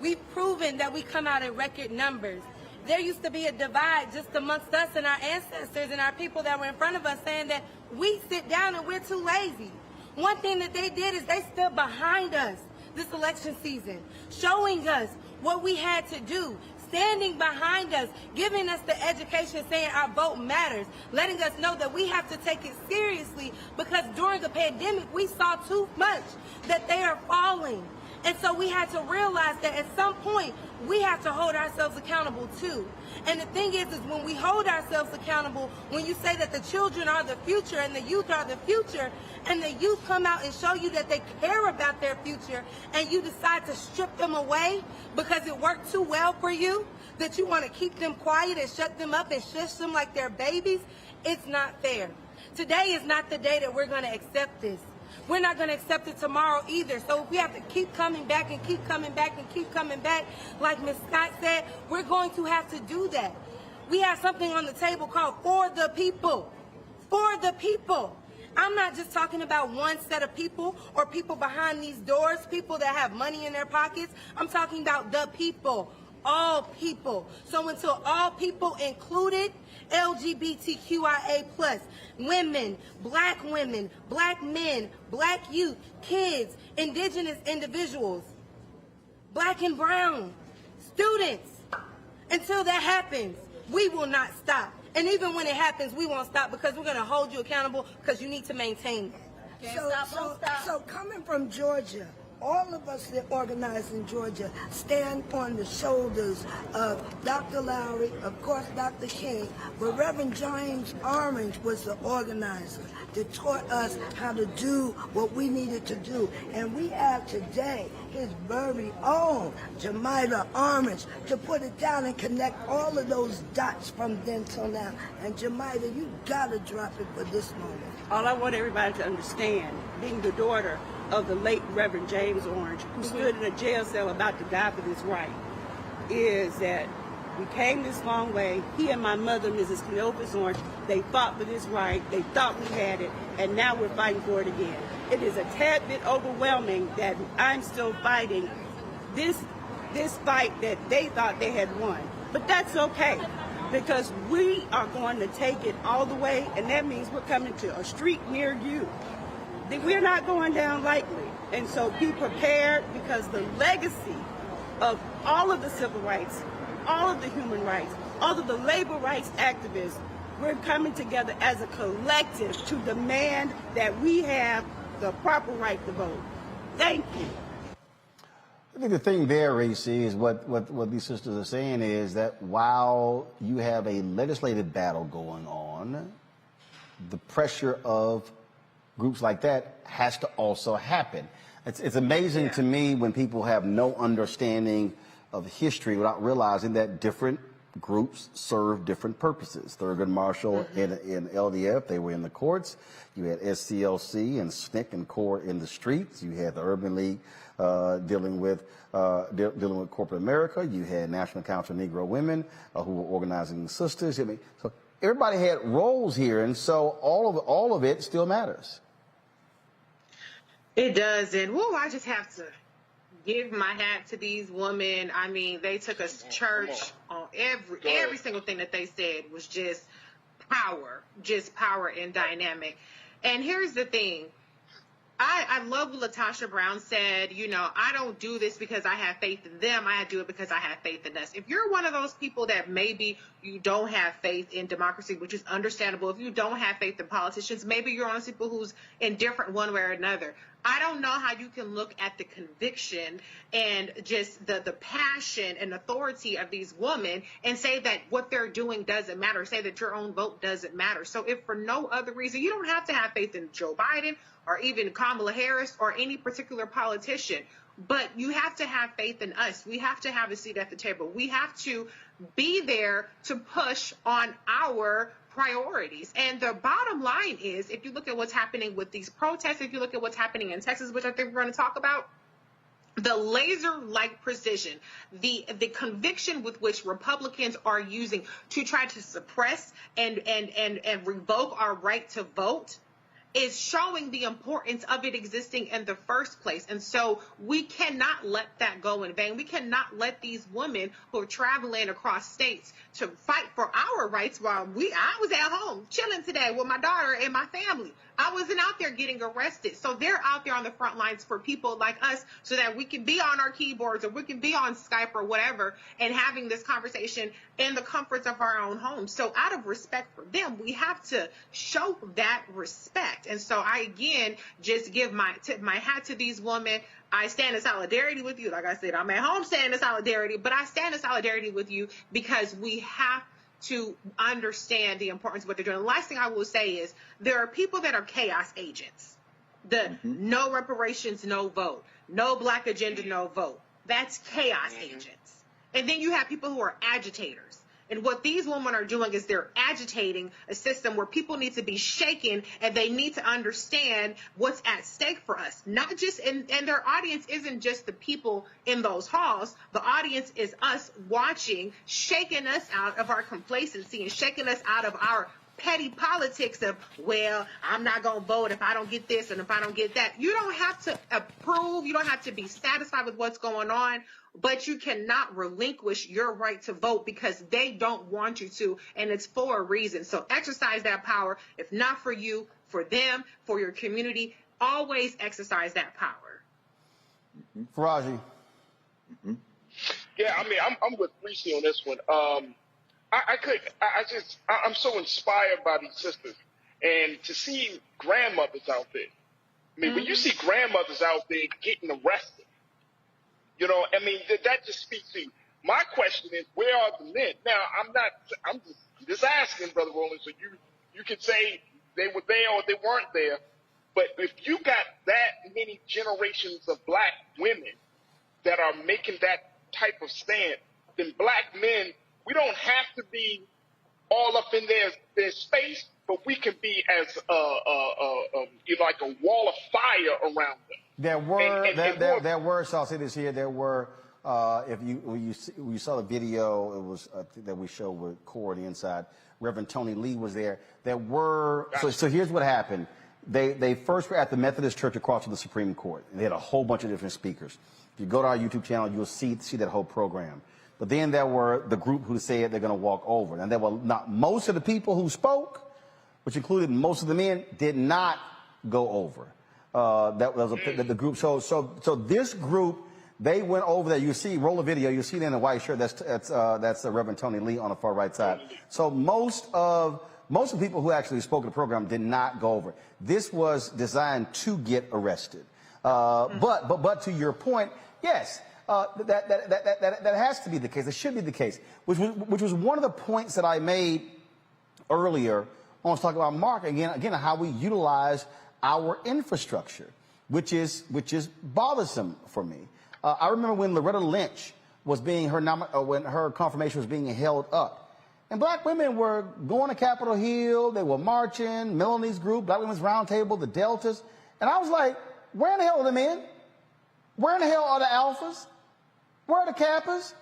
We've proven that we come out in record numbers. There used to be a divide just amongst us and our ancestors and our people that were in front of us saying that we sit down and we're too lazy. One thing that they did is they stood behind us this election season, showing us what we had to do, standing behind us, giving us the education, saying our vote matters, letting us know that we have to take it seriously because during the pandemic we saw too much that they are falling. And so we had to realize that at some point, we have to hold ourselves accountable too. And the thing is when we hold ourselves accountable, when you say that the children are the future and the youth are the future, and the youth come out and show you that they care about their future, and you decide to strip them away because it worked too well for you, that you want to keep them quiet and shut them up and shush them like they're babies, it's not fair. Today is not the day that we're going to accept this. We're not going to accept it tomorrow either. So if we have to keep coming back and keep coming back and keep coming back, like Ms. Scott said, we're going to have to do that. We have something on the table called For the People. For the people. I'm not just talking about one set of people or people behind these doors, people that have money in their pockets. I'm talking about the people. All people. So until all people included, LGBTQIA+, women, black men, black youth, kids, indigenous individuals, black and brown, students. Until that happens, we will not stop. And even when it happens, we won't stop because we're going to hold you accountable because you need to maintain that. So coming from Georgia, all of us that organize in Georgia stand on the shoulders of Dr. Lowry, of course Dr. King, but Reverend James Orange was the organizer that taught us how to do what we needed to do. And we have today his very own Jemida Orange to put it down and connect all of those dots from then till now. And Jemida, you gotta drop it for this moment. All I want everybody to understand, being the daughter of the late Reverend James Orange, who stood in a jail cell about to die for this right, is that we came this long way. He and my mother, Mrs. Cleophas Orange, they fought for this right. They thought we had it, and now we're fighting for it again. It is a tad bit overwhelming that I'm still fighting this fight that they thought they had won. But that's okay, because we are going to take it all the way, and that means we're coming to a street near you. We're not going down lightly. And so be prepared, because the legacy of all of the civil rights, all of the human rights, all of the labor rights activists We're coming together as a collective to demand that we have the proper right to vote. Thank you. I think the thing there, Reese, is what these sisters are saying is that while you have a legislative battle going on, the pressure of groups like that has to also happen. It's amazing to me when people have no understanding of history without realizing that different groups serve different purposes. Thurgood Marshall in LDF, they were in the courts. You had SCLC and SNCC and CORE in the streets. You had the Urban League dealing with corporate America. You had National Council of Negro Women who were organizing sisters. I mean, so everybody had roles here, and so all of it still matters. It does, and I just have to give my hat to these women. I mean, they took us to church on every single thing that they said was just power and dynamic. And here's the thing. I love what LaTosha Brown said, I don't do this because I have faith in them. I do it because I have faith in us. If you're one of those people that maybe you don't have faith in democracy, which is understandable, if you don't have faith in politicians, maybe you're one of those people who's indifferent one way or another. I don't know how you can look at the conviction and just the passion and authority of these women and say that what they're doing doesn't matter, say that your own vote doesn't matter. So if for no other reason, you don't have to have faith in Joe Biden or even Kamala Harris or any particular politician, but you have to have faith in us. We have to have a seat at the table. We have to be there to push on our priorities. And the bottom line is, if you look at what's happening with these protests, if you look at what's happening in Texas, which I think we're going to talk about, the laser-like precision, the conviction with which Republicans are using to try to suppress and revoke our right to vote is showing the importance of it existing in the first place. And so we cannot let that go in vain. We cannot let these women who are traveling across states to fight for our rights while I was at home chilling today with my daughter and my family. I wasn't out there getting arrested. So they're out there on the front lines for people like us so that we can be on our keyboards or we can be on Skype or whatever and having this conversation in the comforts of our own homes. So out of respect for them, we have to show that respect. And so I, again, just give my hat to these women. I stand in solidarity with you. Like I said, I'm at home standing in solidarity, but I stand in solidarity with you because we have to understand the importance of what they're doing. The last thing I will say is there are people that are chaos agents. No reparations, no vote. No black agenda, no vote. That's chaos agents. And then you have people who are agitators. And what these women are doing is they're agitating a system where people need to be shaken and they need to understand what's at stake for us. Not just, and their audience isn't just the people in those halls. The audience is us watching, shaking us out of our complacency and shaking us out of our petty politics of, well, I'm not going to vote if I don't get this and if I don't get that. You don't have to approve. You don't have to be satisfied with what's going on. But you cannot relinquish your right to vote because they don't want you to, and it's for a reason. So exercise that power. If not for you, for them, for your community, always exercise that power. Faraji. Yeah, I mean, I'm with Reese on this one. I'm so inspired by these sisters, and to see grandmothers out there. I mean, when you see grandmothers out there getting arrested, I mean, that just speaks to you. My question is, where are the men? Now, I'm just asking, Brother Roland, so you can say they were there or they weren't there. But if you got that many generations of black women that are making that type of stand, then black men, we don't have to be all up in their space, but we can be as like a wall of fire around them. There were, so I'll say this here, there were, when you saw the video, it was that we showed with CORE on the inside, Reverend Tony Lee was there. There were, so here's what happened. They first were at the Methodist Church across from the Supreme Court. They had a whole bunch of different speakers. If you go to our YouTube channel, you'll see that whole program. But then there were the group who said they're going to walk over. And there were not most of the people who spoke, which included most of the men, did not go over. That was the group. So this group, they went over there. You see, roll a video. You see them in a white shirt. That's Reverend Tony Lee on the far right side. So most of most of the people who actually spoke at the program did not go over it. This was designed to get arrested. But to your point, yes, that has to be the case. It should be the case, which was one of the points that I made earlier when I was talking about Mark, again, how we utilize our infrastructure, which is bothersome for me. I remember when Loretta Lynch was being when her confirmation was being held up, and black women were going to Capitol Hill, they were marching, Melanie's group, Black Women's Roundtable, the Deltas, and I was like, where in the hell are the men? Where in the hell are the alphas? Where are the kappas?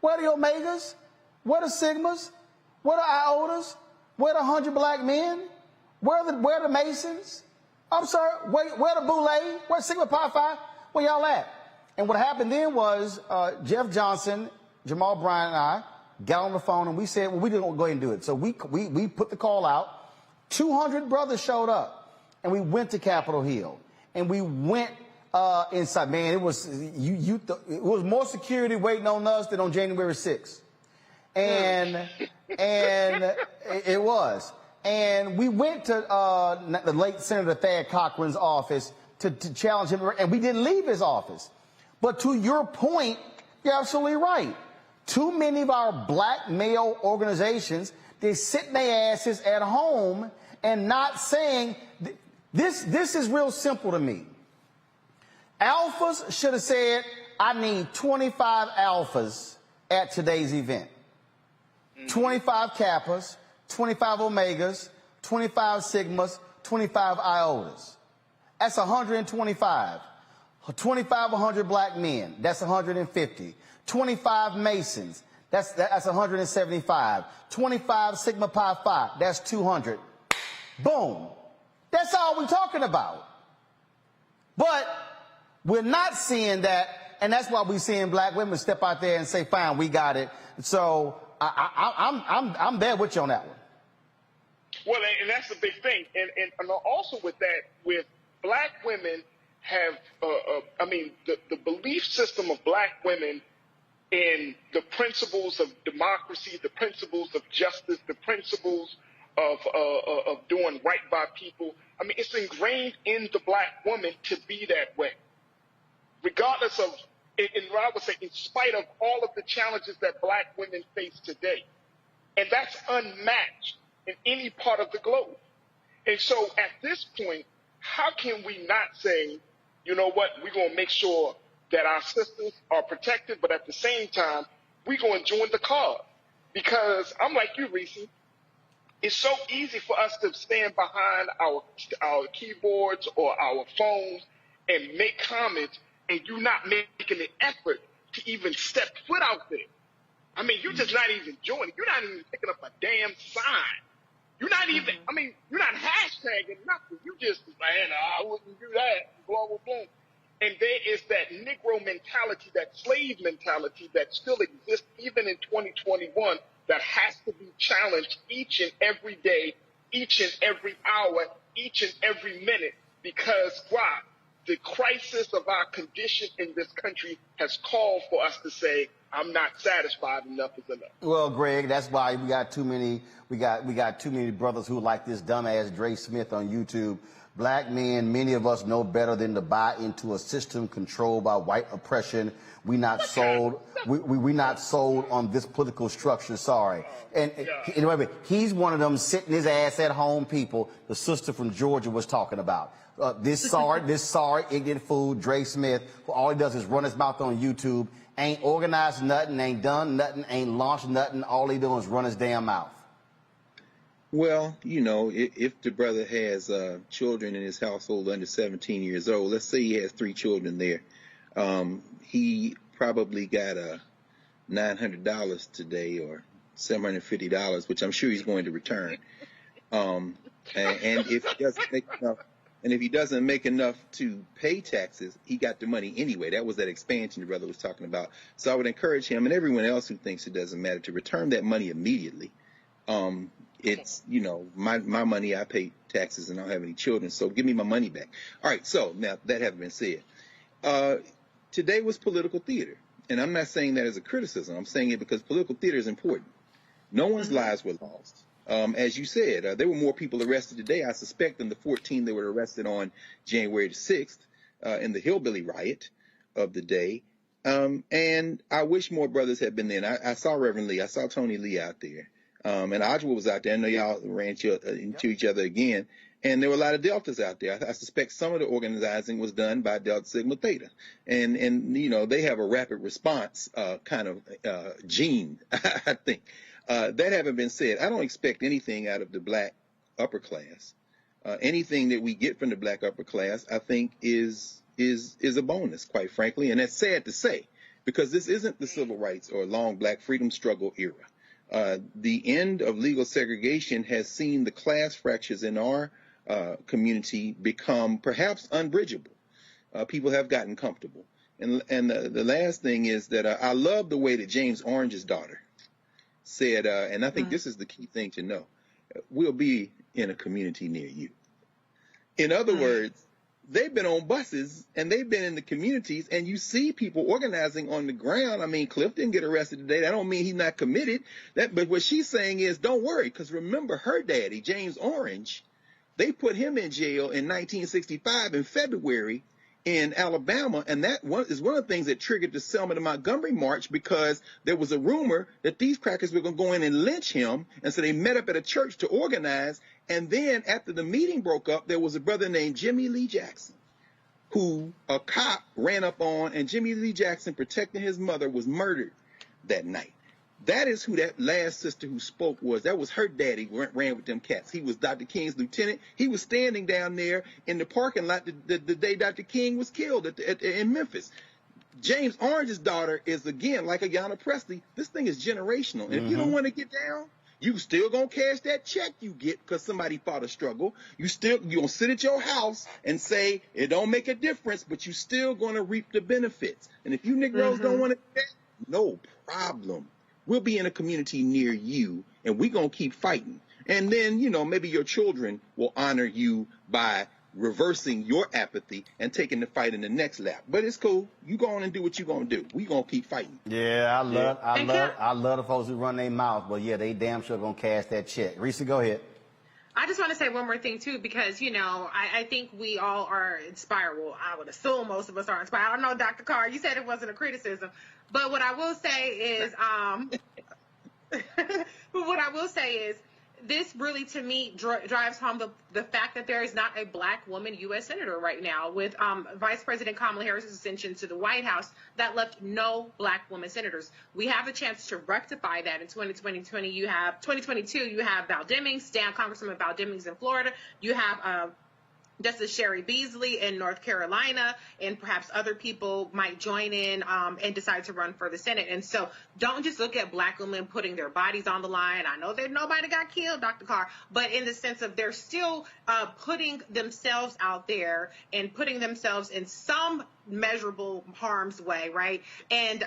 Where are the omegas? Where are the sigmas? Where are the iotas? Where are the 100 black men? Where are the masons? I'm sorry, where are the boule? Where's Sigma Pi Phi? Where y'all at? And what happened then was Jeff Johnson, Jamal Bryant, and I got on the phone and we said, well, we didn't go ahead and do it. So we put the call out. 200 brothers showed up, and we went to Capitol Hill, and we went inside. Man, it was it was more security waiting on us than on January 6th, and it was. And we went to the late Senator Thad Cochran's office to challenge him, and we didn't leave his office. But to your point, you're absolutely right. Too many of our black male organizations, they sit in their asses at home and not saying, this is real simple to me. Alphas should have said, I need 25 alphas at today's event. 25 kappas, 25 omegas, 25 sigmas, 25 iotas. That's 125. 25 100 black men, that's 150. 25 masons, that's 175. 25 Sigma Pi Phi, that's 200. Boom. That's all we're talking about. But we're not seeing that, and that's why we're seeing black women step out there and say, fine, we got it. So I'm there with you on that one. Well, and that's the big thing. And also with that, with black women have, the belief system of black women in the principles of democracy, the principles of justice, the principles of doing right by people. I mean, it's ingrained in the black woman to be that way, regardless of, and what I would say, in spite of all of the challenges that black women face today. And that's unmatched in any part of the globe. And so at this point, how can we not say, you know what, we're going to make sure that our sisters are protected, but at the same time, we're going to join the cause? Because I'm like you, Reese, it's so easy for us to stand behind our keyboards or our phones and make comments, and you're not making an effort to even step foot out there. I mean, you're just not even joining. You're not even picking up a damn sign. You're not even, you're not hashtagging nothing. You just, man, I wouldn't do that, blah, blah, blah. And there is that Negro mentality, that slave mentality that still exists even in 2021 that has to be challenged each and every day, each and every hour, each and every minute. Because why? The crisis of our condition in this country has called for us to say, I'm not satisfied, enough is enough. Well, Greg, that's why we got too many brothers who like this dumbass Dre Smith on YouTube. Black men, many of us know better than to buy into a system controlled by white oppression. We not sold on this political structure, sorry. And anyway, he's one of them sitting his ass at home people the sister from Georgia was talking about. This sorry, ignorant fool, Dre Smith, who all he does is run his mouth on YouTube, ain't organized nothing, ain't done nothing, ain't launched nothing. All he doing is run his damn mouth. Well, you know, if the brother has children in his household under 17 years old, let's say he has 3 children there, he probably got $900 today or $750, which I'm sure he's going to return. And if he doesn't make enough, and if he doesn't make enough to pay taxes, he got the money anyway. That was that expansion the brother was talking about. So I would encourage him and everyone else who thinks it doesn't matter to return that money immediately. It's, you know, my money, I pay taxes and I don't have any children, so give me my money back. All right, so now that having been said, today was political theater. And I'm not saying that as a criticism. I'm saying it because political theater is important. No one's lives were lost. As you said, there were more people arrested today, I suspect, than the 14 that were arrested on January the 6th in the hillbilly riot of the day. And I wish more brothers had been there. I saw Reverend Lee. I saw Tony Lee out there. And Ajwa was out there. I know y'all ran into each other again. And there were a lot of Deltas out there. I suspect some of the organizing was done by Delta Sigma Theta. And you know, they have a rapid response kind of gene, I think. That having been said, I don't expect anything out of the black upper class. Anything that we get from the black upper class, I think, is a bonus, quite frankly. And that's sad to say, because this isn't the civil rights or long black freedom struggle era. The end of legal segregation has seen the class fractures in our community become perhaps unbridgeable. People have gotten comfortable. And the last thing is that I love the way that James Orange's daughter said, and I think this is the key thing to know, we'll be in a community near you. In other words, they've been on buses and they've been in the communities, and you see people organizing on the ground. I mean, Cliff didn't get arrested today. That don't mean he's not committed. But what she's saying is, don't worry, because remember her daddy, James Orange, they put him in jail in 1965 in February in Alabama, and that is one of the things that triggered the Selma to Montgomery March, because there was a rumor that these crackers were going to go in and lynch him, and so they met up at a church to organize. And then after the meeting broke up, there was a brother named Jimmy Lee Jackson, who a cop ran up on, and Jimmy Lee Jackson, protecting his mother, was murdered that night. That is who that last sister who spoke was. That was her daddy ran with them cats. He was Dr. King's lieutenant. He was standing down there in the parking lot the day Dr. King was killed in Memphis. James Orange's daughter is, again, like Ayanna Pressley. This thing is generational. And if you don't want to get down, you still gonna cash that check you get because somebody fought a struggle. You gonna sit at your house and say it don't make a difference, but you still gonna reap the benefits. And if you Negroes don't want to do that, no problem. We'll be in a community near you, and we're going to keep fighting. And then, you know, maybe your children will honor you by reversing your apathy and taking the fight in the next lap. But it's cool. You go on and do what you're going to do. We're going to keep fighting. Yeah, I love the folks who run their mouth, but yeah, they damn sure going to cash that check. Reese, go ahead. I just want to say one more thing, too, because, you know, I think we all are inspired. Well, I would assume most of us are inspired. I don't know, Dr. Carr, you said it wasn't a criticism. But what I will say is, this really, to me, drives home the fact that there is not a black woman U.S. Senator right now, with Vice President Kamala Harris' ascension to the White House that left no black women senators. We have a chance to rectify that in 2022. You have Val Demings, Congresswoman Val Demings in Florida. You have Justice Sherry Beasley in North Carolina, and perhaps other people might join in and decide to run for the Senate. And so don't just look at black women putting their bodies on the line. I know that nobody got killed, Dr. Carr, but in the sense of they're still putting themselves out there and putting themselves in some measurable harm's way, right? And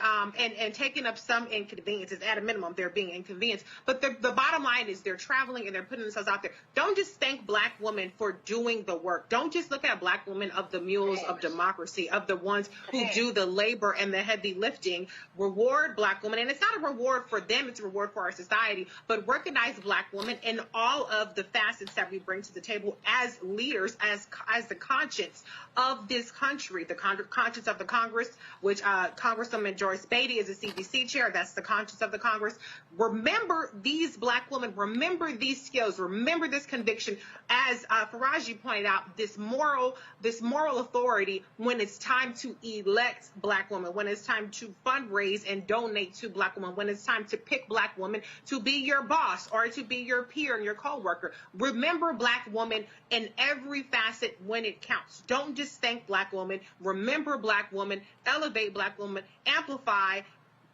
taking up some inconveniences. At a minimum, they're being inconvenienced. But the bottom line is they're traveling and they're putting themselves out there. Don't just thank black women for doing the work. Don't just look at black women of the mules of democracy, of the ones who do the labor and the heavy lifting. Reward black women. And it's not a reward for them, it's a reward for our society. But recognize black women in all of the facets that we bring to the table as leaders, as the conscience of this country, the conscience of the Congress, which Congresswoman Joyce Beatty is the CDC chair. That's the conscience of the Congress. Remember these black women. Remember these skills. Remember this conviction. As Faraji pointed out, this moral authority when it's time to elect black women, when it's time to fundraise and donate to black women, when it's time to pick black women to be your boss or to be your peer and your coworker. Remember black women in every facet when it counts. Don't just thank black women. Remember black women, elevate black women, amplify,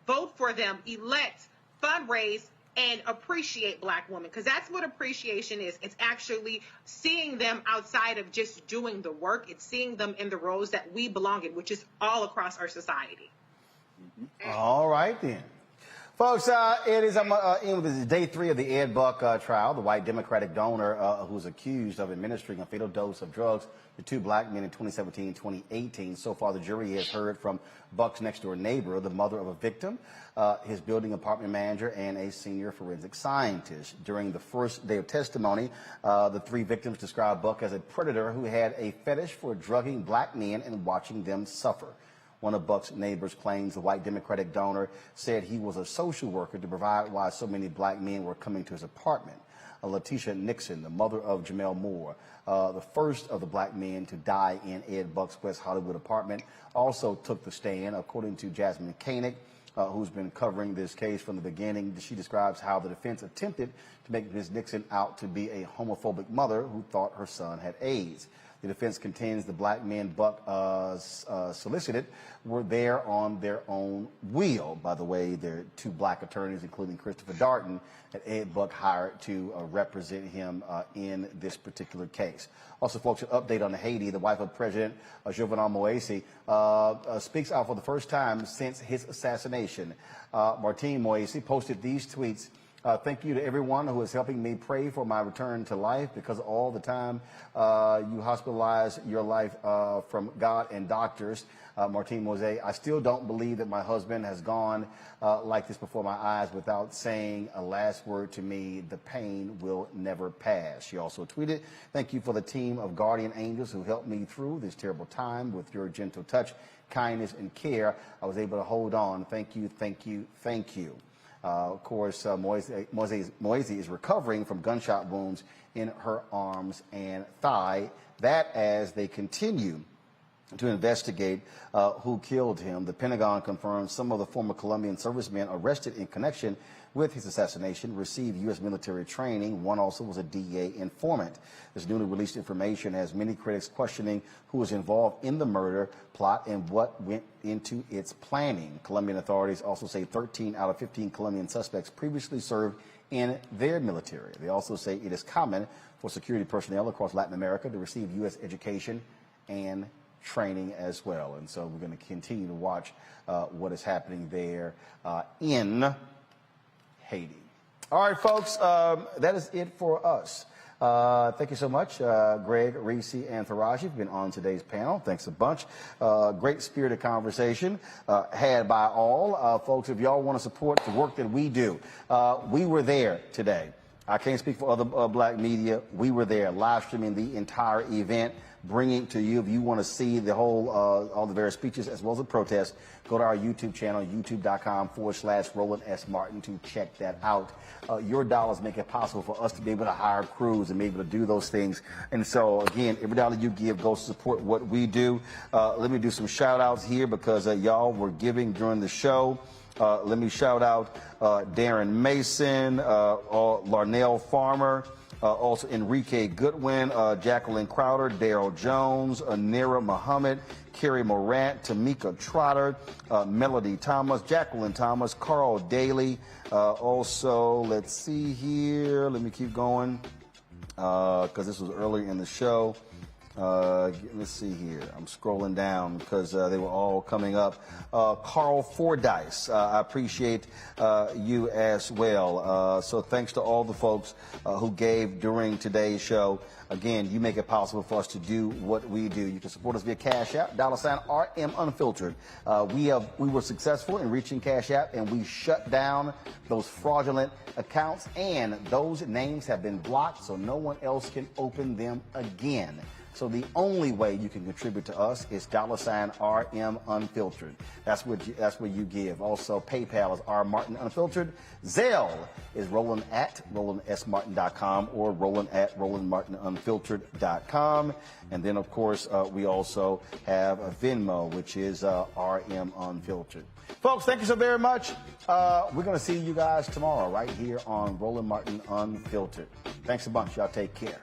vote for them, elect, fundraise, and appreciate black women, because that's what appreciation is. It's actually seeing them outside of just doing the work. It's seeing them in the roles that we belong in, which is all across our society. All right, then. Folks, it is in day 3 of the Ed Buck trial. The white Democratic donor who's accused of administering a fatal dose of drugs to 2 black men in 2017 2018. So far, the jury has heard from Buck's next-door neighbor, the mother of a victim, his building apartment manager, and a senior forensic scientist. During the first day of testimony, the 3 victims described Buck as a predator who had a fetish for drugging black men and watching them suffer. One of Buck's neighbors claims the white Democratic donor said he was a social worker to provide why so many black men were coming to his apartment. Letitia Nixon, the mother of Jamel Moore, the first of the black men to die in Ed Buck's West Hollywood apartment, also took the stand. According to Jasmine Koenig, who's been covering this case from the beginning, she describes how the defense attempted to make Ms. Nixon out to be a homophobic mother who thought her son had AIDS. The defense contends the black men Buck solicited were there on their own will. By the way, there are 2 black attorneys, including Christopher Darden, that Ed Buck hired to represent him in this particular case. Also, folks, an update on Haiti. The wife of President Jovenel Moise speaks out for the first time since his assassination. Martine Moise posted these tweets. Thank you to everyone who is helping me pray for my return to life, because all the time you hospitalize your life from God and doctors. Martine Moise, I still don't believe that my husband has gone like this before my eyes without saying a last word to me. The pain will never pass. She also tweeted, thank you for the team of guardian angels who helped me through this terrible time. With your gentle touch, kindness, and care, I was able to hold on. Thank you, thank you, thank you. Of course, Moise is recovering from gunshot wounds in her arms and thigh. That as they continue to investigate who killed him. The Pentagon confirms some of the former Colombian servicemen arrested in connection with his assassination received U.S. military training. One also was a DEA informant. This newly released information has many critics questioning who was involved in the murder plot and what went into its planning. Colombian authorities also say 13 out of 15 Colombian suspects previously served in their military. They also say it is common for security personnel across Latin America to receive U.S. education and training as well. And so we're going to continue to watch what is happening there in Haiti. All right, folks, that is it for us. Thank you so much, Greg, Reese, and Faraji, have been on today's panel. Thanks a bunch. Great spirited conversation had by all. Folks, if y'all want to support the work that we do, we were there today. I can't speak for other black media. We were there live streaming the entire event, bringing to you. If you want to see the whole, all the various speeches as well as the protests, go to our YouTube channel, youtube.com/Roland S. Martin to check that out. Your dollars make it possible for us to be able to hire crews and be able to do those things. And so, again, every dollar you give goes to support what we do. Let me do some shout outs here because y'all were giving during the show. Let me shout out Darren Mason, Larnell Farmer, also Enrique Goodwin, Jacqueline Crowder, Daryl Jones, Nira Muhammad, Kerry Morant, Tamika Trotter, Melody Thomas, Jacqueline Thomas, Carl Daly. Also, let's see here. Let me keep going because this was earlier in the show. Let's see here. I'm scrolling down because they were all coming up. Carl Fordyce, I appreciate you as well. So thanks to all the folks who gave during today's show. Again, you make it possible for us to do what we do. You can support us via Cash App, $RM Unfiltered. We were successful in reaching Cash App, and we shut down those fraudulent accounts, and those names have been blocked, so no one else can open them again. So the only way you can contribute to us is $RM Unfiltered. That's where you give. Also, PayPal is R Martin Unfiltered. Zelle is Roland at RolandSMartin.com or Roland at RolandMartinUnfiltered.com. And then, of course, we also have a Venmo, which is RM Unfiltered. Folks, thank you so very much. We're going to see you guys tomorrow right here on Roland Martin Unfiltered. Thanks a bunch. Y'all take care.